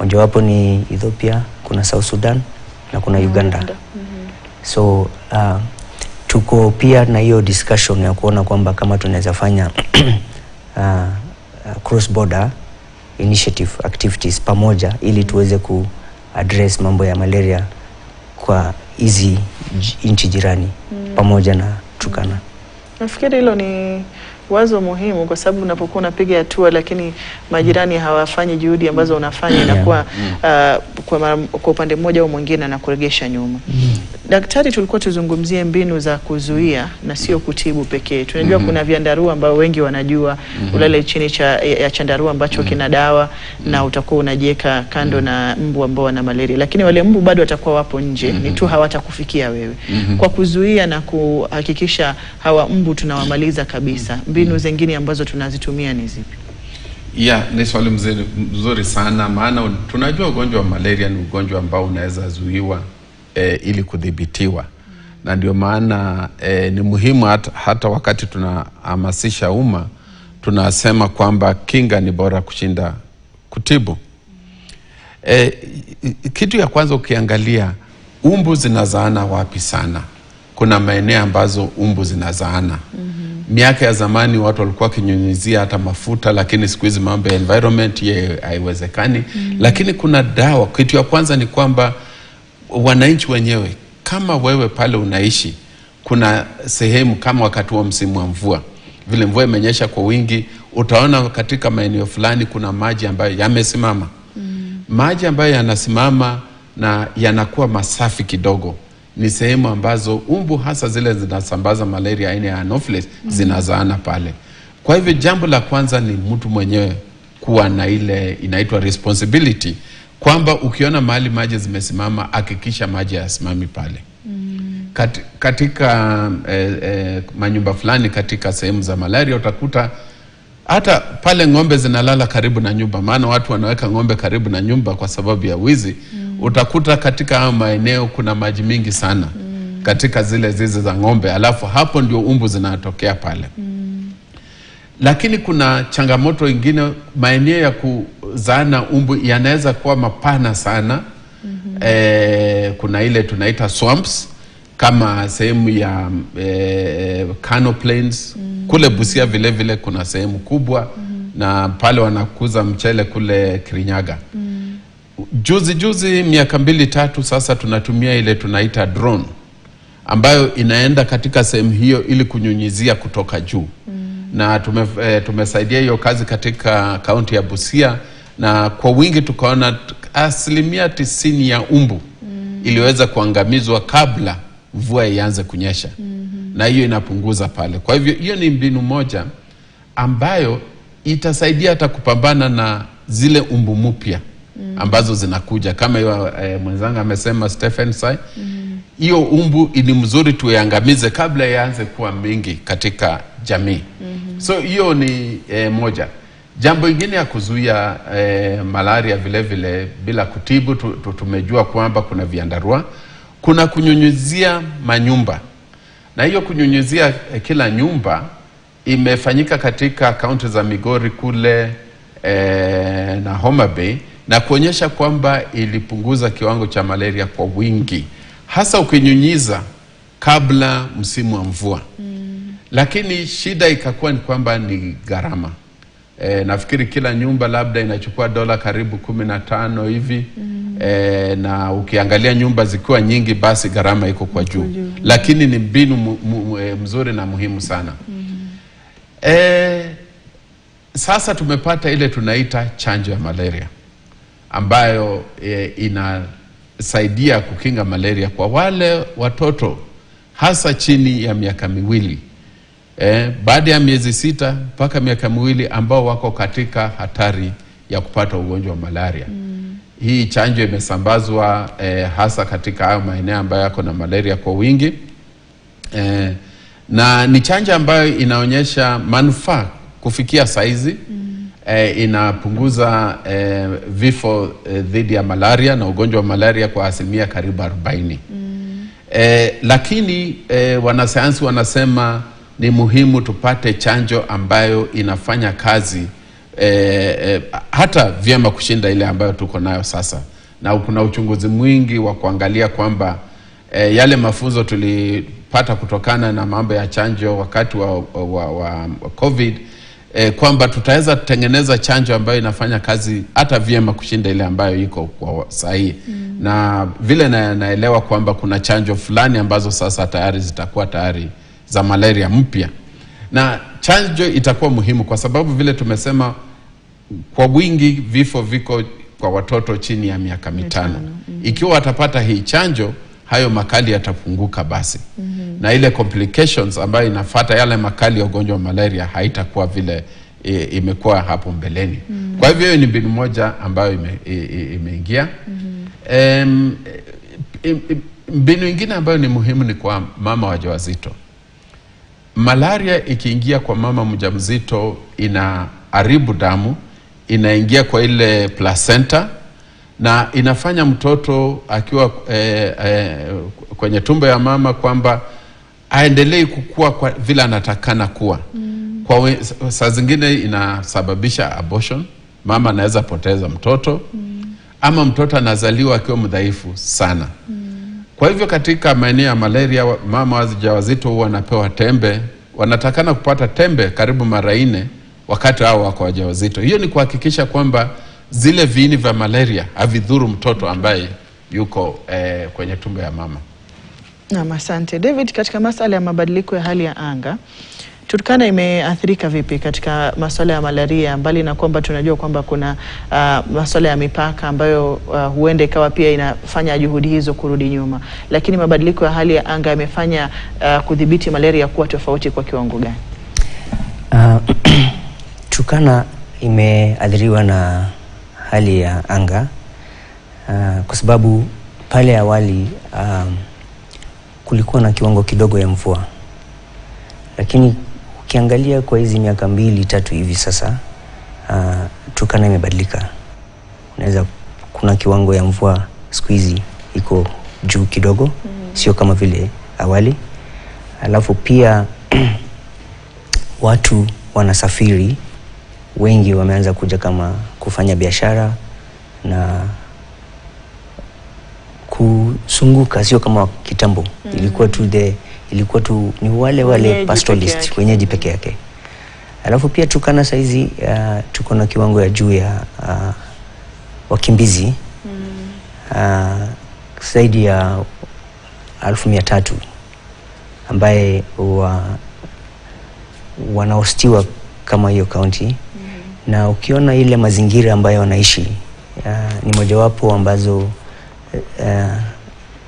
Moja wapo ni Ethiopia, kuna South Sudan na kuna Uganda. So tuko pia na hiyo discussion ya kuona kwamba kama tunaweza fanya cross border initiative activities pamoja ili tuweze address mambo ya malaria kwa hizi nchi jirani pamoja na Turkana. Nafikiri hilo ni wazo muhimu, kwa sababu unapokuwa unapiga hatua lakini majirani hawafanyi juhudi ambazo unafanya, inakuwa kwa upande mmoja au mwingine na kuregesha nyuma. Daktari, tulikuwa tuzungumzie mbinu za kuzuia na sio kutibu pekee. Tunajua kuna vyandarua ambao wengi wanajua, ulale chini ya chandarua ambacho kina dawa na utakuwa unajieka kando na mbu ambao wana malaria, lakini wale mbu bado watakuwa wapo nje, ni tu hawatakufikia wewe. Kwa kuzuia na kuhakikisha hawa mbu tunawamaliza kabisa, mbinu zingine ambazo tunazitumia ni zipi? Ni swali mzuri sana, maana tunajua ugonjwa wa malaria ni ugonjwa ambao unaweza zuiwa ili kudhibitiwa. Na ndio maana ni muhimu hata wakati tunahamasisha umma tunasema kwamba kinga ni bora kushinda kutibu. Kitu ya kwanza ukiangalia umbu zinazaana wapi sana. Kuna maeneo ambazo umbu zinazaana. Miaka ya zamani watu walikuwa kinyunyizia hata mafuta, lakini siku hizi mambo ya environment haiwezekani. Lakini kuna dawa. Kitu ya kwanza ni kwamba wananchi wenyewe, kama wewe pale unaishi, kuna sehemu kama wakati wa msimu wa mvua, vile mvua imenyesha kwa wingi, utaona katika maeneo fulani kuna maji ambayo yamesimama. Maji ambayo yanasimama na yanakuwa masafi kidogo, ni sehemu ambazo umbu hasa zile zinasambaza malaria aina ya Anopheles zinazaana pale. Kwa hivyo jambo la kwanza ni mtu mwenyewe kuwa na ile inaitwa responsibility, kwamba ukiona mahali maji zimesimama, hakikisha maji yasimami pale. Katika manyumba fulani katika sehemu za malaria utakuta hata pale ng'ombe zinalala karibu na nyumba, maana watu wanaweka ng'ombe karibu na nyumba kwa sababu ya wizi. Utakuta katika haya maeneo kuna maji mingi sana katika zile zizi za ng'ombe, alafu hapo ndio umbu zinatokea pale. Lakini kuna changamoto ingine, maeneo ya kuzaana umbu yanaweza kuwa mapana sana. Kuna ile tunaita swamps, kama sehemu ya Kano Plains, kule Busia vile vile kuna sehemu kubwa, na pale wanakuza mchele kule Kirinyaga. Juzi miaka 2-3 sasa tunatumia ile tunaita drone, ambayo inaenda katika sehemu hiyo ili kunyunyizia kutoka juu. Na tumesaidia hiyo kazi katika kaunti ya Busia, na kwa wingi tukaona 90% ya umbu iliweza kuangamizwa kabla mvua ianze kunyesha. Na hiyo inapunguza pale. Kwa hivyo hiyo ni mbinu moja ambayo itasaidia hata kupambana na zile umbu mpya ambazo zinakuja, kama hiyo mwenzangu amesema Stephensi. Hiyo umbu ni mzuri tuiangamize kabla yaanze kuwa mingi katika jamii. So hiyo ni moja. Jambo ingine ya kuzuia malaria vile vile bila kutibu, tumejua kwamba kuna viandarua, kuna kunyunyizia manyumba. Na hiyo kunyunyizia kila nyumba imefanyika katika kaunti za Migori kule na Homa Bay, na kuonyesha kwamba ilipunguza kiwango cha malaria kwa wingi, hasa ukinyunyiza kabla msimu wa mvua. lakini shida ikakuwa ni kwamba ni gharama. Nafikiri kila nyumba labda inachukua dola karibu 15 hivi. Na ukiangalia nyumba zikiwa nyingi basi gharama iko kwa juu. Lakini ni mbinu mzuri na muhimu sana. Sasa tumepata ile tunaita chanjo ya malaria ambayo inasaidia kukinga malaria kwa wale watoto hasa chini ya miaka 2. Baada ya miezi 6 mpaka miaka 2 ambao wako katika hatari ya kupata ugonjwa wa malaria. Hii chanjo imesambazwa hasa katika hayo maeneo ambayo yako na malaria kwa wingi. Na ni chanjo ambayo inaonyesha manufaa kufikia saizi. Inapunguza vifo dhidi ya malaria na ugonjwa wa malaria kwa asilimia karibu 40. Lakini wanasayansi wanasema ni muhimu tupate chanjo ambayo inafanya kazi hata vyema kushinda ile ambayo tuko nayo sasa. Na kuna uchunguzi mwingi wa kuangalia kwamba yale mafunzo tulipata kutokana na mambo ya chanjo wakati wa COVID, kwamba tutaweza kutengeneza chanjo ambayo inafanya kazi hata vyema kushinda ile ambayo iko kwa sahihi. Na vile naelewa kwamba kuna chanjo fulani ambazo sasa tayari zitakuwa tayari za malaria mpya. Na chanjo itakuwa muhimu kwa sababu vile tumesema kwa wingi vifo viko kwa watoto chini ya miaka 5. Ikiwa watapata hii chanjo, hayo makali yatapunguka basi. Na ile complications ambayo inafuata yale makali ya ugonjwa wa malaria haitakuwa vile imekuwa hapo mbeleni. Kwa hivyo hiyo ni mbinu moja ambayo imeingia. Mbinu nyingine ambayo ni muhimu ni kwa mama wajawazito. Malaria ikiingia kwa mama mjamzito inaharibu damu, inaingia kwa ile placenta na inafanya mtoto akiwa kwenye tumbo ya mama kwamba aendelee kukua kwa vile anatakana kuwa. Kwa saa zingine inasababisha abortion, mama anaweza poteza mtoto ama mtoto anazaliwa akiwa mdhaifu sana. Kwa hivyo katika maeneo ya malaria mama wajawazito huwa wanapewa tembe, wanatakana kupata tembe karibu mara 4 wakati hao wako wajawazito. Hiyo ni kuhakikisha kwamba zile viini vya malaria havidhuru mtoto ambaye yuko kwenye tumbo ya mama. Naam, asante. David, katika masuala ya mabadiliko ya hali ya anga, Turkana imeathirika vipi katika masuala ya malaria, mbali na kwamba tunajua kwamba kuna masuala ya mipaka ambayo huenda ikawa pia inafanya juhudi hizo kurudi nyuma, lakini mabadiliko ya hali ya anga yamefanya kudhibiti malaria kuwa tofauti kwa kiwango gani? Turkana imeathiriwa na hali ya anga kwa sababu pale awali kulikuwa na kiwango kidogo ya mvua, lakini ukiangalia kwa hizi miaka 2-3 hivi sasa Turkana imebadilika. Kuna kiwango ya mvua siku hizi iko juu kidogo, sio kama vile awali. Alafu pia watu wanasafiri wengi, wameanza kuja kama kufanya biashara na kusunguka, sio kama kitambo. Ilikuwa tu ni wale pastoralist wenyeji peke yake. Alafu pia Turkana saizi tuko na kiwango ya juu ya wakimbizi zaidi ya 1300 ambaye wanahostiwa kama hiyo county. Na ukiona ile mazingira ambayo wanaishi ni mojawapo ambazo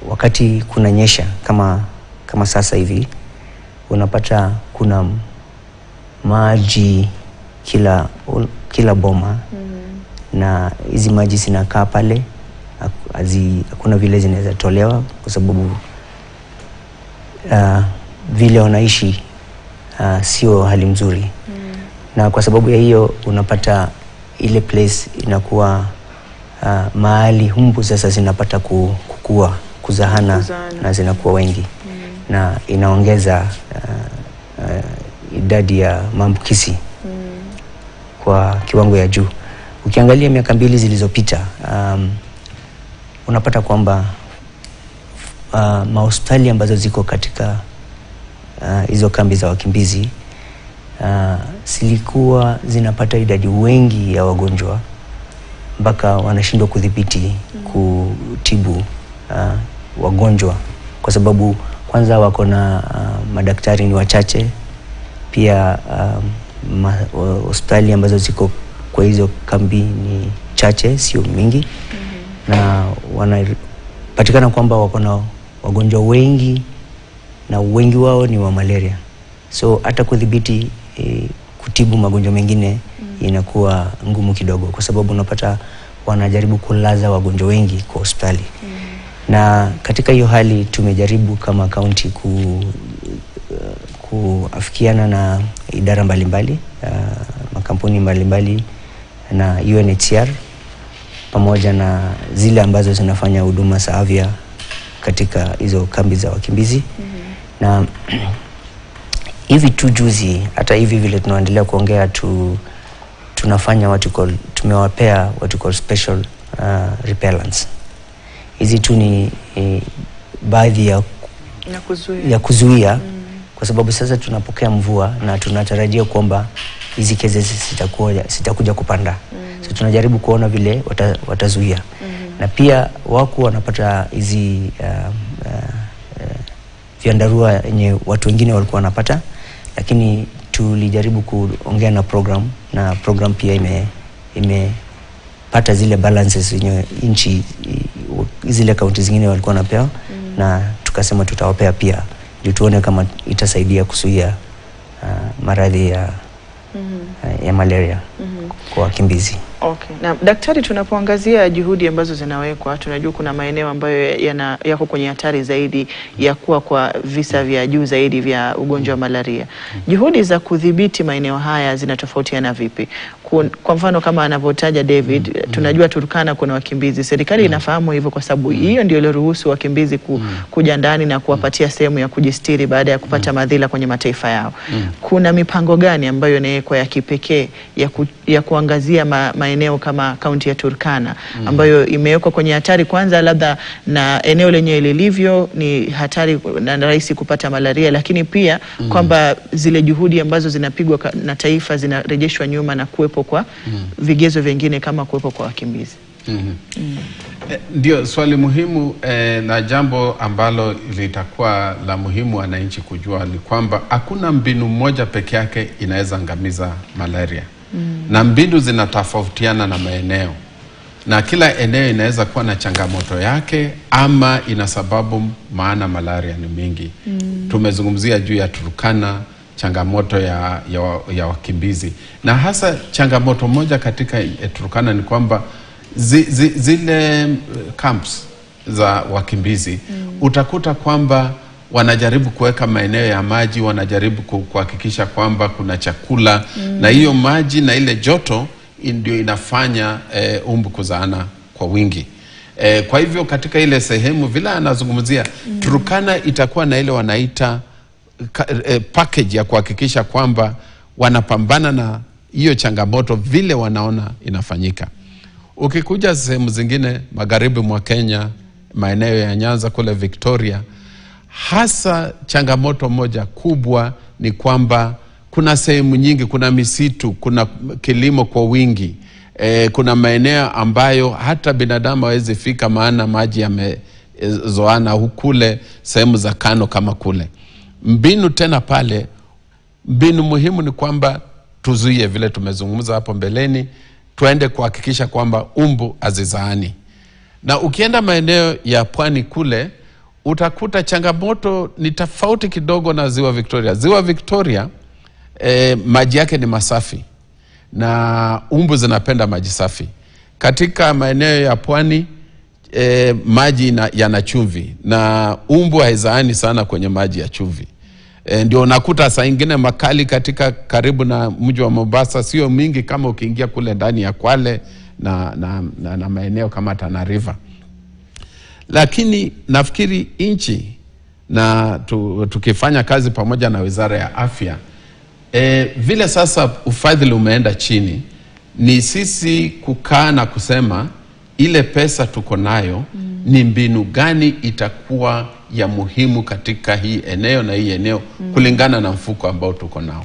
wakati kuna nyesha kama sasa hivi unapata kuna maji kila boma, na hizi maji zinakaa pale, hakuna vile zinaweza tolewa kwa sababu vile wanaishi sio hali mzuri. Na kwa sababu ya hiyo unapata ile place inakuwa mahali humbu sasa zinapata kuzahana na zinakuwa wengi, na inaongeza idadi ya maambukizi kwa kiwango ya juu. Ukiangalia miaka 2 zilizopita unapata kwamba mahospitali ambazo ziko katika hizo kambi za wakimbizi zilikuwa zinapata idadi wengi ya wagonjwa mpaka wanashindwa kudhibiti kutibu wagonjwa, kwa sababu kwanza wako na madaktari ni wachache, pia hospitali ambazo ziko kwa hizo kambi ni chache, sio mingi, na wanapatikana kwamba wako na wagonjwa wengi na wengi wao ni wa malaria. So hata kudhibiti kutibu magonjwa mengine inakuwa ngumu kidogo, kwa sababu unapata wanajaribu kulaza wagonjwa wengi kwa hospitali. Na katika hiyo hali tumejaribu kama county kuafikiana na idara mbalimbali, makampuni mbalimbali na UNHCR pamoja na zile ambazo zinafanya huduma za afya katika hizo kambi za wakimbizi. Na hivi tu juzi, hata hivi vile tunaendelea kuongea, tunafanya tumewapea what call special repellents. Hizi tu ni baadhi ya kuzuia kwa sababu sasa tunapokea mvua na tunatarajia kwamba hizi cases sitakuja kupanda. So tunajaribu kuona vile watazuia. Na pia wako wanapata hizi vyandarua yenye watu wengine walikuwa wanapata, lakini tulijaribu kuongea na program pia imepata zile balances yenye nchi zile kaunti zingine walikuwa wanapewa, na tukasema tutawapea pia ili tuone kama itasaidia kuzuia maradhi ya malaria kwa wakimbizi. Okay. Na daktari, tunapoangazia juhudi ambazo zinawekwa, tunajua kuna maeneo ambayo yako kwenye hatari zaidi ya kuwa kwa visa vya juu zaidi vya ugonjwa wa malaria. Juhudi za kudhibiti maeneo haya zinatofautiana vipi? Kwa mfano kama anavyotaja David, tunajua Turkana kuna wakimbizi. Serikali inafahamu hivyo kwa sababu hiyo ndio iliyoruhusu wakimbizi kuja ndani na kuwapatia sehemu ya kujistiri baada ya kupata madhila kwenye mataifa yao. Kuna mipango gani ambayo inawekwa ya kipekee ya kuangazia maeneo kama kaunti ya Turkana ambayo imewekwa kwenye hatari kwanza, labda na eneo lenye lilivyo ni hatari na rahisi kupata malaria, lakini pia kwamba zile juhudi ambazo zinapigwa na taifa zinarejeshwa nyuma na kuwepo kwa vigezo vingine kama kuwepo kwa wakimbizi? Ndio swali muhimu, na jambo ambalo litakuwa la muhimu wananchi kujua ni kwamba hakuna mbinu moja peke yake inaweza angamiza malaria. Na mbinu zinatofautiana na maeneo, na kila eneo inaweza kuwa na changamoto yake ama ina sababu, maana malaria ni mingi. Tumezungumzia juu ya Turkana, changamoto ya wakimbizi, na hasa changamoto moja katika Turkana ni kwamba zile camps za wakimbizi utakuta kwamba wanajaribu kuweka maeneo ya maji, wanajaribu kuhakikisha kwamba kuna chakula, na hiyo maji na ile joto ndio inafanya umbu kuzaana kwa wingi. Kwa hivyo katika ile sehemu vile anazungumzia Turkana itakuwa na ile wanaita package ya kuhakikisha kwamba wanapambana na hiyo changamoto vile wanaona inafanyika. Ukikuja sehemu zingine magharibi mwa Kenya, maeneo ya Nyanza kule Victoria, hasa changamoto moja kubwa ni kwamba kuna sehemu nyingi, kuna misitu, kuna kilimo kwa wingi. Kuna maeneo ambayo hata binadamu hawezi fika, maana maji yamezoana hukule sehemu za kano kama kule. Mbinu tena pale, mbinu muhimu ni kwamba tuzuie vile tumezungumza hapo mbeleni, tuende kuhakikisha kwamba umbu azizaani. Na ukienda maeneo ya pwani kule, utakuta changamoto ni tofauti kidogo na Ziwa Victoria. Ziwa Victoria maji yake ni masafi na umbu zinapenda maji safi. Katika maeneo ya pwani maji yana chumvi na umbu haizaani sana kwenye maji ya chumvi. Ndio unakuta saa ingine makali katika karibu na mji wa Mombasa, sio mingi kama ukiingia kule ndani ya Kwale na maeneo kama Tana River. Lakini nafikiri nchi na tukifanya kazi pamoja na Wizara ya Afya, vile sasa ufadhili umeenda chini, ni sisi kukaa na kusema ile pesa tuko nayo ni mbinu gani itakuwa ya muhimu katika hii eneo na hii eneo kulingana na mfuko ambao tuko nao.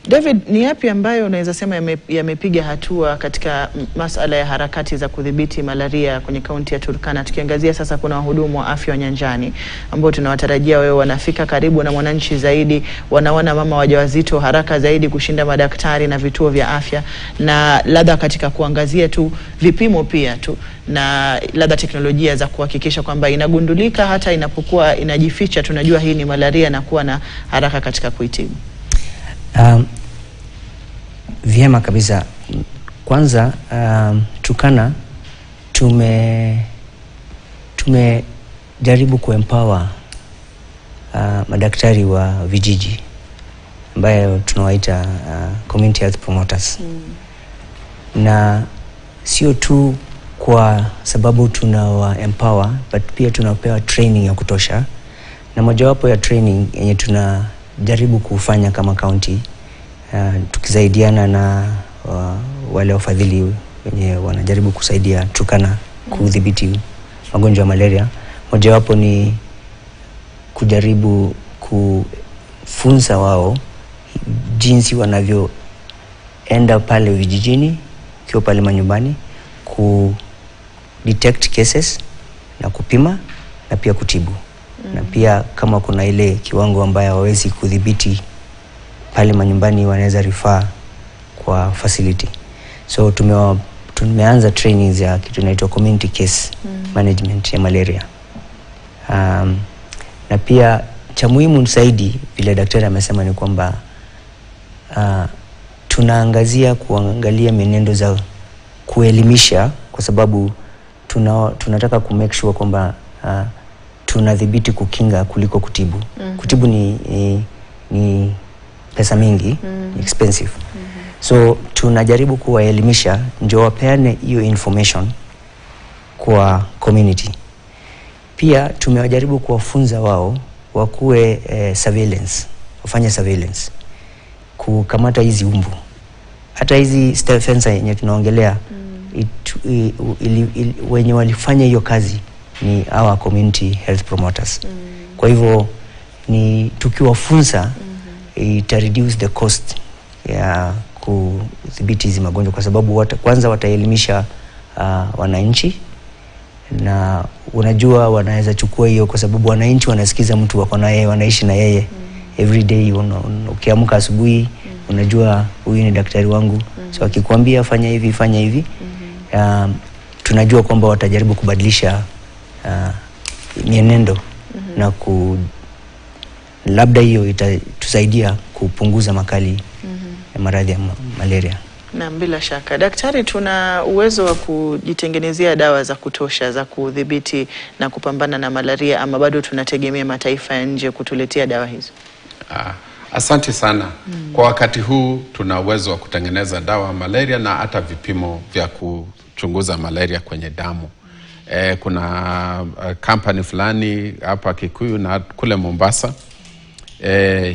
David, ni yapi ambayo unaweza sema yamepiga hatua katika masuala ya harakati za kudhibiti malaria kwenye kaunti ya Turkana? Tukiangazia sasa, kuna wahudumu wa afya wa nyanjani ambao tunawatarajia wewe wanafika karibu na mwananchi zaidi, wanaona mama wajawazito haraka zaidi kushinda madaktari na vituo vya afya, na labda katika kuangazia tu vipimo pia tu na labda teknolojia za kuhakikisha kwamba inagundulika hata inapokuwa inajificha, tunajua hii ni malaria na kuwa na haraka katika kuitibu. Vyema kabisa. Kwanza Turkana tumejaribu kuempower madaktari wa vijiji ambayo tunawaita community health promoters. Na sio tu kwa sababu tunawa empower, but pia tunapewa training ya kutosha, na mojawapo ya training yenye tunajaribu kufanya kama county tukisaidiana na wale wafadhili wenye wanajaribu kusaidia Turkana kudhibiti magonjwa ya malaria. Mojawapo ni kujaribu kufunza wao jinsi wanavyoenda pale vijijini, kio pale manyumbani, ku detect cases na kupima na pia kutibu. Na pia kama kuna ile kiwango ambayo hawezi kudhibiti pale manyumbani, wanaweza refer kwa facility. So tumeanza trainings ya kitu inaitwa community case management ya malaria. Na pia cha muhimu zaidi vile daktari amesema ni kwamba tunaangazia kuangalia mienendo za kuelimisha, kwa sababu tunataka ku make sure kwamba tunadhibiti kukinga kuliko kutibu. Kutibu ni pesa mingi, expensive. So tunajaribu kuwaelimisha ndio wapeane hiyo information kwa community. Pia tumewajaribu kuwafunza wao wakuwe surveillance, wafanye surveillance, kukamata hizi umbu. Hata hizi fensa yenye tunaongelea, wenye walifanya hiyo kazi ni our community health promoters. Kwa hivyo ni tukiwafunza ita reduce the cost ya kudhibiti hizi magonjwa, kwa sababu kwanza wataelimisha wananchi, na unajua wanaweza chukua hiyo kwa sababu wananchi wanasikiza mtu wako na yeye, wanaishi na yeye every day. Ukiamka asubuhi unajua huyu ni daktari wangu, so akikwambia fanya hivi fanya hivi, tunajua kwamba watajaribu kubadilisha mienendo na labda hiyo itatusaidia kupunguza makali ya maradhi ya malaria. Na bila shaka daktari, tuna uwezo wa kujitengenezea dawa za kutosha za kudhibiti na kupambana na malaria, ama bado tunategemea mataifa ya nje kutuletea dawa hizo? Asante sana. Kwa wakati huu tuna uwezo wa kutengeneza dawa ya malaria na hata vipimo vya kuchunguza malaria kwenye damu. Kuna company fulani hapa Kikuyu na kule Mombasa.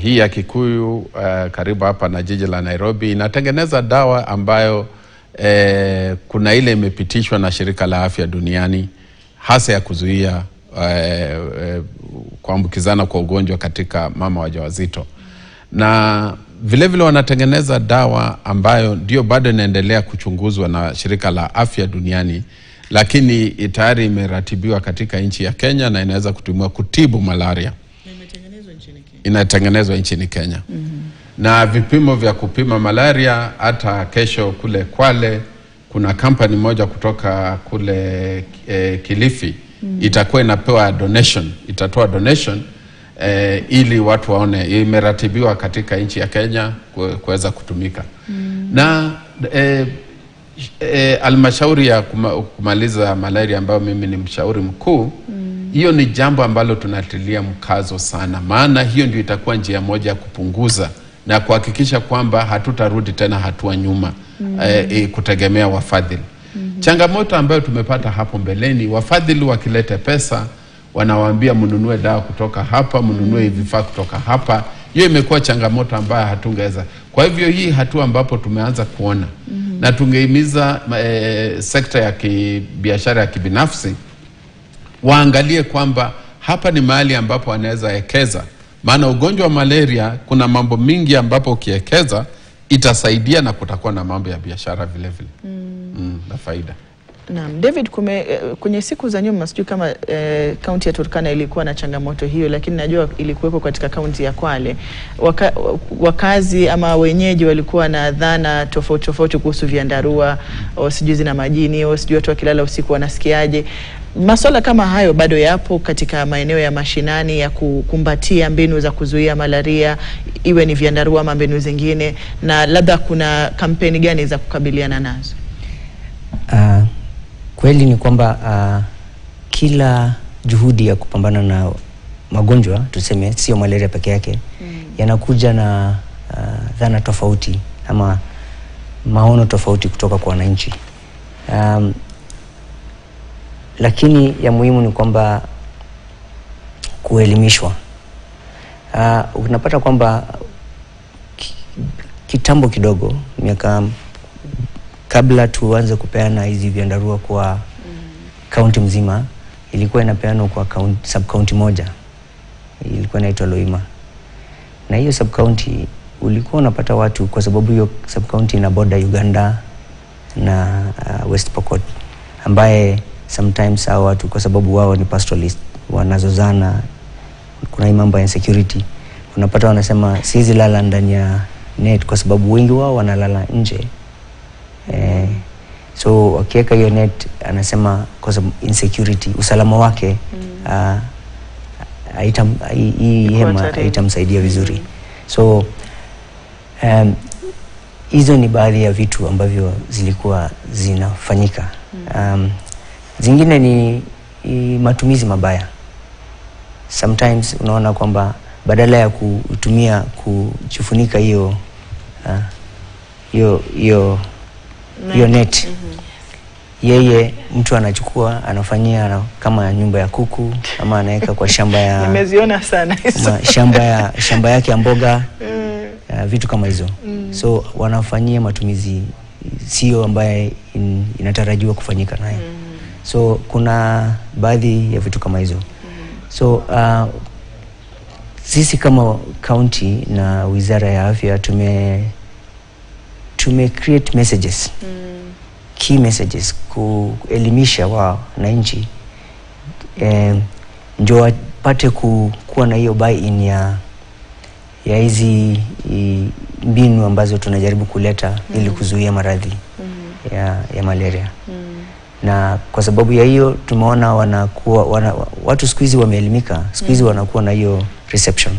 Hii ya Kikuyu karibu hapa na jiji la Nairobi inatengeneza dawa ambayo kuna ile imepitishwa na shirika la afya duniani, hasa ya kuzuia kuambukizana kwa ugonjwa katika mama wajawazito. Na vile vile wanatengeneza dawa ambayo ndio bado inaendelea kuchunguzwa na shirika la afya duniani, lakini tayari imeratibiwa katika nchi ya Kenya na inaweza kutumiwa kutibu malaria. Inatengenezwa nchini Kenya. Na vipimo vya kupima malaria, hata kesho kule Kwale kuna kampani moja kutoka kule Kilifi itakuwa inapewa donation, itatoa donation ili watu waone imeratibiwa katika nchi ya Kenya kuweza kutumika. Na halmashauri ya kumaliza malaria ambayo mimi ni mshauri mkuu, hiyo ni jambo ambalo tunatilia mkazo sana, maana hiyo ndio itakuwa njia moja ya kupunguza na kuhakikisha kwamba hatutarudi tena hatua nyuma kutegemea wafadhili. Changamoto ambayo tumepata hapo mbeleni, wafadhili wakileta pesa wanawaambia mnunue dawa kutoka hapa, mnunue vifaa kutoka hapa. Hiyo imekuwa changamoto ambayo hatungeweza. Kwa hivyo hii hatua ambapo tumeanza kuona na tungehimiza sekta ya kibiashara ya kibinafsi waangalie kwamba hapa ni mahali ambapo wanaweza ekeza. Maana ugonjwa wa malaria kuna mambo mingi ambapo ukiekeza itasaidia na kutakuwa na mambo ya biashara vile vile. Na faida. Naam, David, kwenye siku za nyuma sijui kama kaunti ya Turkana ilikuwa na changamoto hiyo, lakini najua ilikuwepo katika kaunti ya Kwale. Wakazi ama wenyeji walikuwa na dhana tofauti kuhusu vyandarua, sijui na majini, sijui watu wakilala usiku wanasikiaje. Masuala kama hayo bado yapo katika maeneo ya mashinani ya kukumbatia mbinu za kuzuia malaria, iwe ni vyandarua ama mbinu zingine, na labda kuna kampeni gani za kukabiliana nazo? Kweli ni kwamba kila juhudi ya kupambana na magonjwa, tuseme sio malaria peke yake, yanakuja na dhana tofauti ama maono tofauti kutoka kwa wananchi. Lakini ya muhimu ni kwamba kuelimishwa. Unapata kwamba kitambo kidogo, miaka kabla tuanze kupeana hizi vyandarua kwa kaunti mzima, ilikuwa inapeanwa kwa sub-county moja. Ilikuwa inaitwa Loima. Na hiyo sub-county ulikuwa unapata watu, kwa sababu hiyo sub-county ina border Uganda na West Pokot, ambaye sometimes hao watu, kwa sababu wao ni pastoralist, wanazozana, kuna hii mambo ya insecurity, unapata wanasema siwezi lala ndani ya net kwa sababu wengi wao wanalala nje. So wakiweka hiyo net, anasema kwa sababu insecurity, usalama wake hii hema haitamsaidia vizuri. So hizo ni baadhi ya vitu ambavyo zilikuwa zinafanyika. Zingine ni matumizi mabaya. Sometimes unaona kwamba badala ya kutumia kujifunika hiyo net, yeye mtu anachukua anafanyia kama nyumba ya kuku, ama anaweka kwa shamba ya nimeziona sana hizo, shamba yake ya mboga, vitu kama hizo. So wanafanyia matumizi sio ambaye inatarajiwa kufanyika nayo. So kuna baadhi ya vitu kama hizo. So sisi kama county na Wizara ya Afya tume create messages, key messages, kuelimisha wananchi ndio wapate kuwa na hiyo buy-in ya hizi mbinu ambazo tunajaribu kuleta ili kuzuia maradhi ya malaria. Na kwa sababu ya hiyo tumeona watu siku hizi wameelimika, siku hizi wanakuwa na hiyo reception.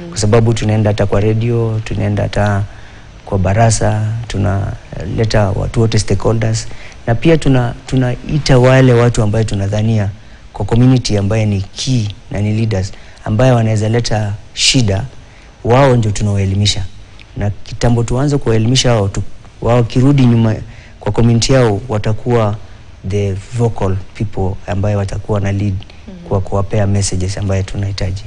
Kwa sababu tunaenda hata kwa radio, tunaenda hata kwa barasa, tunaleta watu wote stakeholders, na pia tunaita wale watu ambaye tunadhania kwa community ambaye ni key na ni leaders ambaye wanaweza leta shida, wao ndio tunawaelimisha. Na kitambo tuanze kuwaelimisha wao kirudi nyuma kwa community yao, watakuwa the vocal people ambaye watakuwa na lead kwa kuwapea messages ambaye tunahitaji.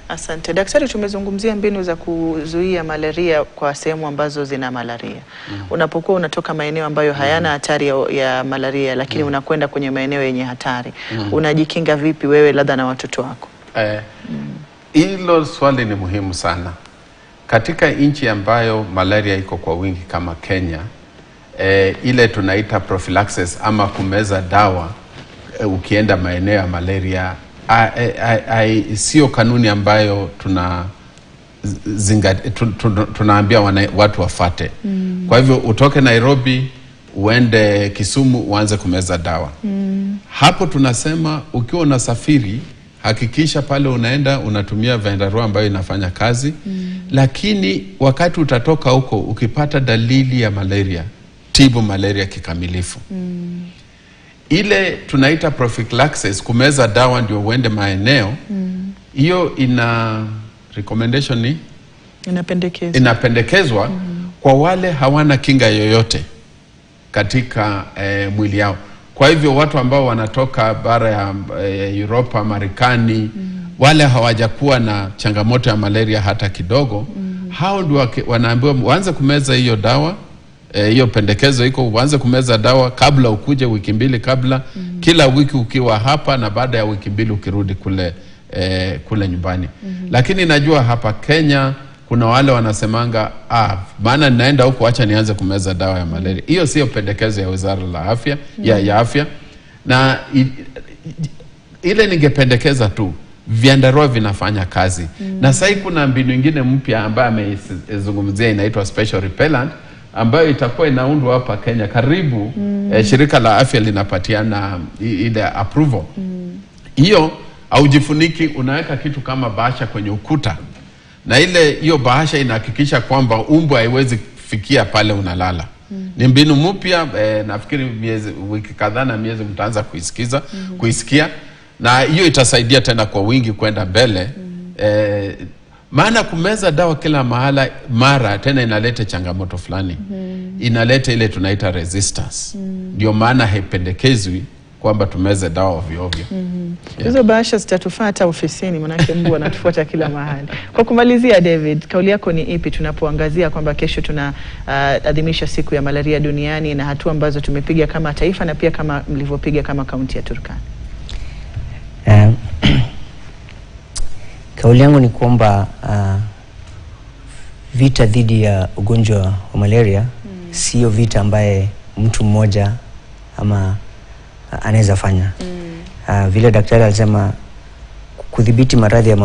Asante. Daktari, tumezungumzia mbinu za kuzuia malaria kwa sehemu ambazo zina malaria. Unapokuwa unatoka maeneo ambayo hayana hatari ya malaria, lakini unakwenda kwenye maeneo yenye hatari, unajikinga vipi wewe labda na watoto wako? Hilo swali ni muhimu sana. Katika nchi ambayo malaria iko kwa wingi kama Kenya, ile tunaita prophylaxis ama kumeza dawa ukienda maeneo ya malaria, sio kanuni ambayo tunaambia watu wafate. Kwa hivyo utoke Nairobi uende Kisumu uanze kumeza dawa. Hapo tunasema ukiwa unasafiri, hakikisha pale unaenda unatumia vyandarua ambayo inafanya kazi. Lakini wakati utatoka huko, ukipata dalili ya malaria, tibu malaria kikamilifu. Ile tunaita prophylaxis, kumeza dawa ndio uende maeneo, hiyo ina recommendation ni inapendekezwa kwa wale hawana kinga yoyote katika mwili yao. Kwa hivyo watu ambao wanatoka bara ya Europa, Marekani, wale hawajakuwa na changamoto ya malaria hata kidogo, hao ndio wanaambiwa waanze kumeza hiyo dawa hiyo pendekezo iko uanze kumeza dawa kabla ukuje wiki mbili kabla, kila wiki ukiwa hapa na baada ya wiki mbili ukirudi kule nyumbani. Lakini najua hapa Kenya kuna wale wanasemanga maana ninaenda huko acha nianze kumeza dawa ya malaria. Hiyo sio pendekezo ya Wizara la Afya ya Afya, na ile ningependekeza tu vyandarua vinafanya kazi. Na sasa kuna mbinu nyingine mpya ambayo amezungumzia inaitwa special repellent ambayo itakuwa inaundwa hapa Kenya karibu shirika la afya linapatiana ile approval. Hiyo haujifuniki, unaweka kitu kama bahasha kwenye ukuta. Na hiyo bahasha inahakikisha kwamba umbu haiwezi kufikia pale unalala. Ni mbinu mpya, nafikiri wiki kadhaa na miezi mtaanza kuisikia. Na hiyo itasaidia tena kwa wingi kwenda mbele. Maana kumeza dawa kila mara tena inaleta changamoto fulani. Inaleta ile tunaita resistance. Ndio maana haipendekezwi kwamba tumeze dawa ovyo ovyo. Hizo bahasha zitatufaa hata ofisini, manake mbu anatufuata kila mahali. Kwa kumalizia, David, kauli yako ni ipi tunapoangazia kwamba kesho tunaadhimisha siku ya malaria duniani na hatua ambazo tumepiga kama taifa na pia kama mlivyopiga kama kaunti ya Turkana? Kauli yangu ni kwamba vita dhidi ya ugonjwa wa malaria sio vita ambaye mtu mmoja ama anaweza fanya. Vile daktari alisema kudhibiti maradhi ya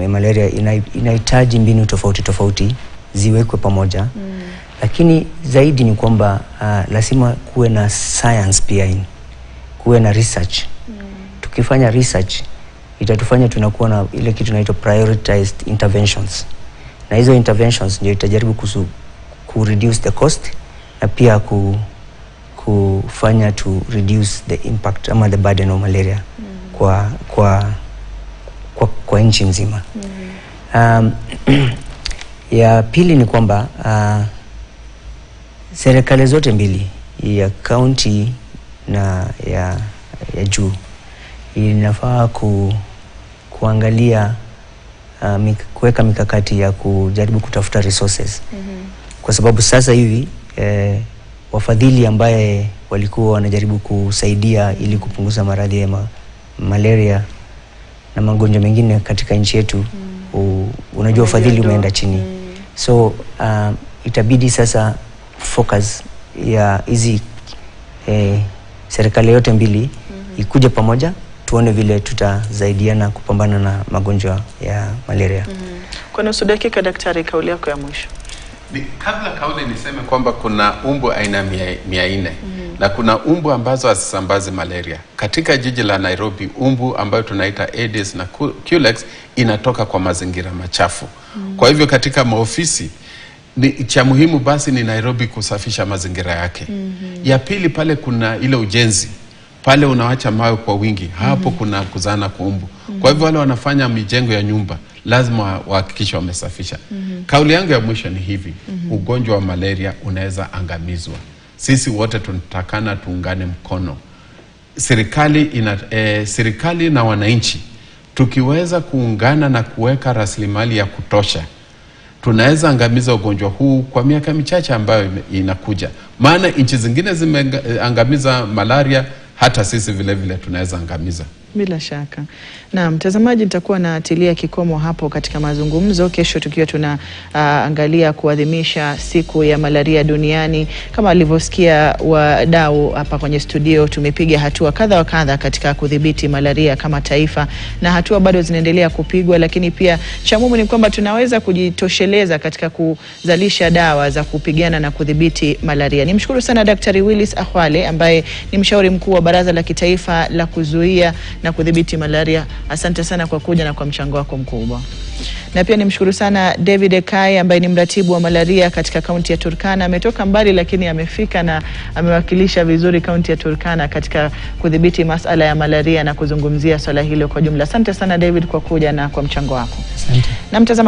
malaria inahitaji mbinu tofauti ziwekwe pamoja. Lakini zaidi ni kwamba lazima kuwe na science pia, kuwe na research. Tukifanya research itatufanya tunakuwa na ile kitu inaitwa prioritized interventions. Na hizo interventions ndio itajaribu reduce the cost na pia kufanya to reduce the impact ama the burden of malaria kwa nchi nzima. Ya pili ni kwamba serikali zote mbili, ya county na ya juu, inafaa kuangalia kuweka mikakati ya kujaribu kutafuta resources. Kwa sababu sasa hivi wafadhili ambaye walikuwa wanajaribu kusaidia ili kupunguza maradhi ya malaria na magonjwa mengine katika nchi yetu, unajua ufadhili umeenda chini. So itabidi sasa focus ya hizi serikali yote mbili ikuje pamoja, tuone vile tutasaidiana kupambana na magonjwa ya malaria. Kwa nusu dakika, daktari, kauli yako ya mwisho. Kabla kauli niseme kwamba kuna umbu aina 400 na kuna umbu ambazo hazisambazi malaria. Katika jiji la Nairobi, umbu ambayo tunaita Aedes na Culex inatoka kwa mazingira machafu. Kwa hivyo katika maofisi cha muhimu basi ni Nairobi kusafisha mazingira yake. Ya pili, pale kuna ile ujenzi. Pale unawacha mawe kwa wingi, hapo kuna kuzana kwa umbu. Kwa hivyo wale wanafanya mijengo ya nyumba lazima wahakikishe wamesafisha. Kauli yangu ya mwisho ni hivi, ugonjwa wa malaria unaweza angamizwa. Sisi wote tunatakana tuungane mkono. Serikali na wananchi tukiweza kuungana na kuweka rasilimali ya kutosha, tunaweza angamiza ugonjwa huu kwa miaka michache ambayo inakuja. Maana nchi zingine zimeangamiza malaria, hata sisi vile vile tunaweza angamiza. Bila shaka. Na mtazamaji, nitakuwa naatilia kikomo hapo katika mazungumzo kesho, tukiwa tunaangalia kuadhimisha siku ya malaria duniani. Kama alivyosikia wadau hapa kwenye studio, tumepiga hatua kadha wa kadha katika kudhibiti malaria kama taifa, na hatua bado zinaendelea kupigwa, lakini pia cha muhimu ni kwamba tunaweza kujitosheleza katika kuzalisha dawa za kupigana na kudhibiti malaria. Nimshukuru sana Daktari Willis Akhwale ambaye ni mshauri mkuu wa Baraza la Kitaifa la Kuzuia na Kudhibiti Malaria. Asante sana kwa kuja na kwa mchango wako mkubwa. Na pia nimshukuru sana David Ekai ambaye ni mratibu wa malaria katika kaunti ya Turkana. Ametoka mbali lakini amefika na amewakilisha vizuri kaunti ya Turkana katika kudhibiti masuala ya malaria na kuzungumzia swala hilo kwa jumla. Asante sana David kwa kuja na kwa mchango wako. Asante. Na mtazamaji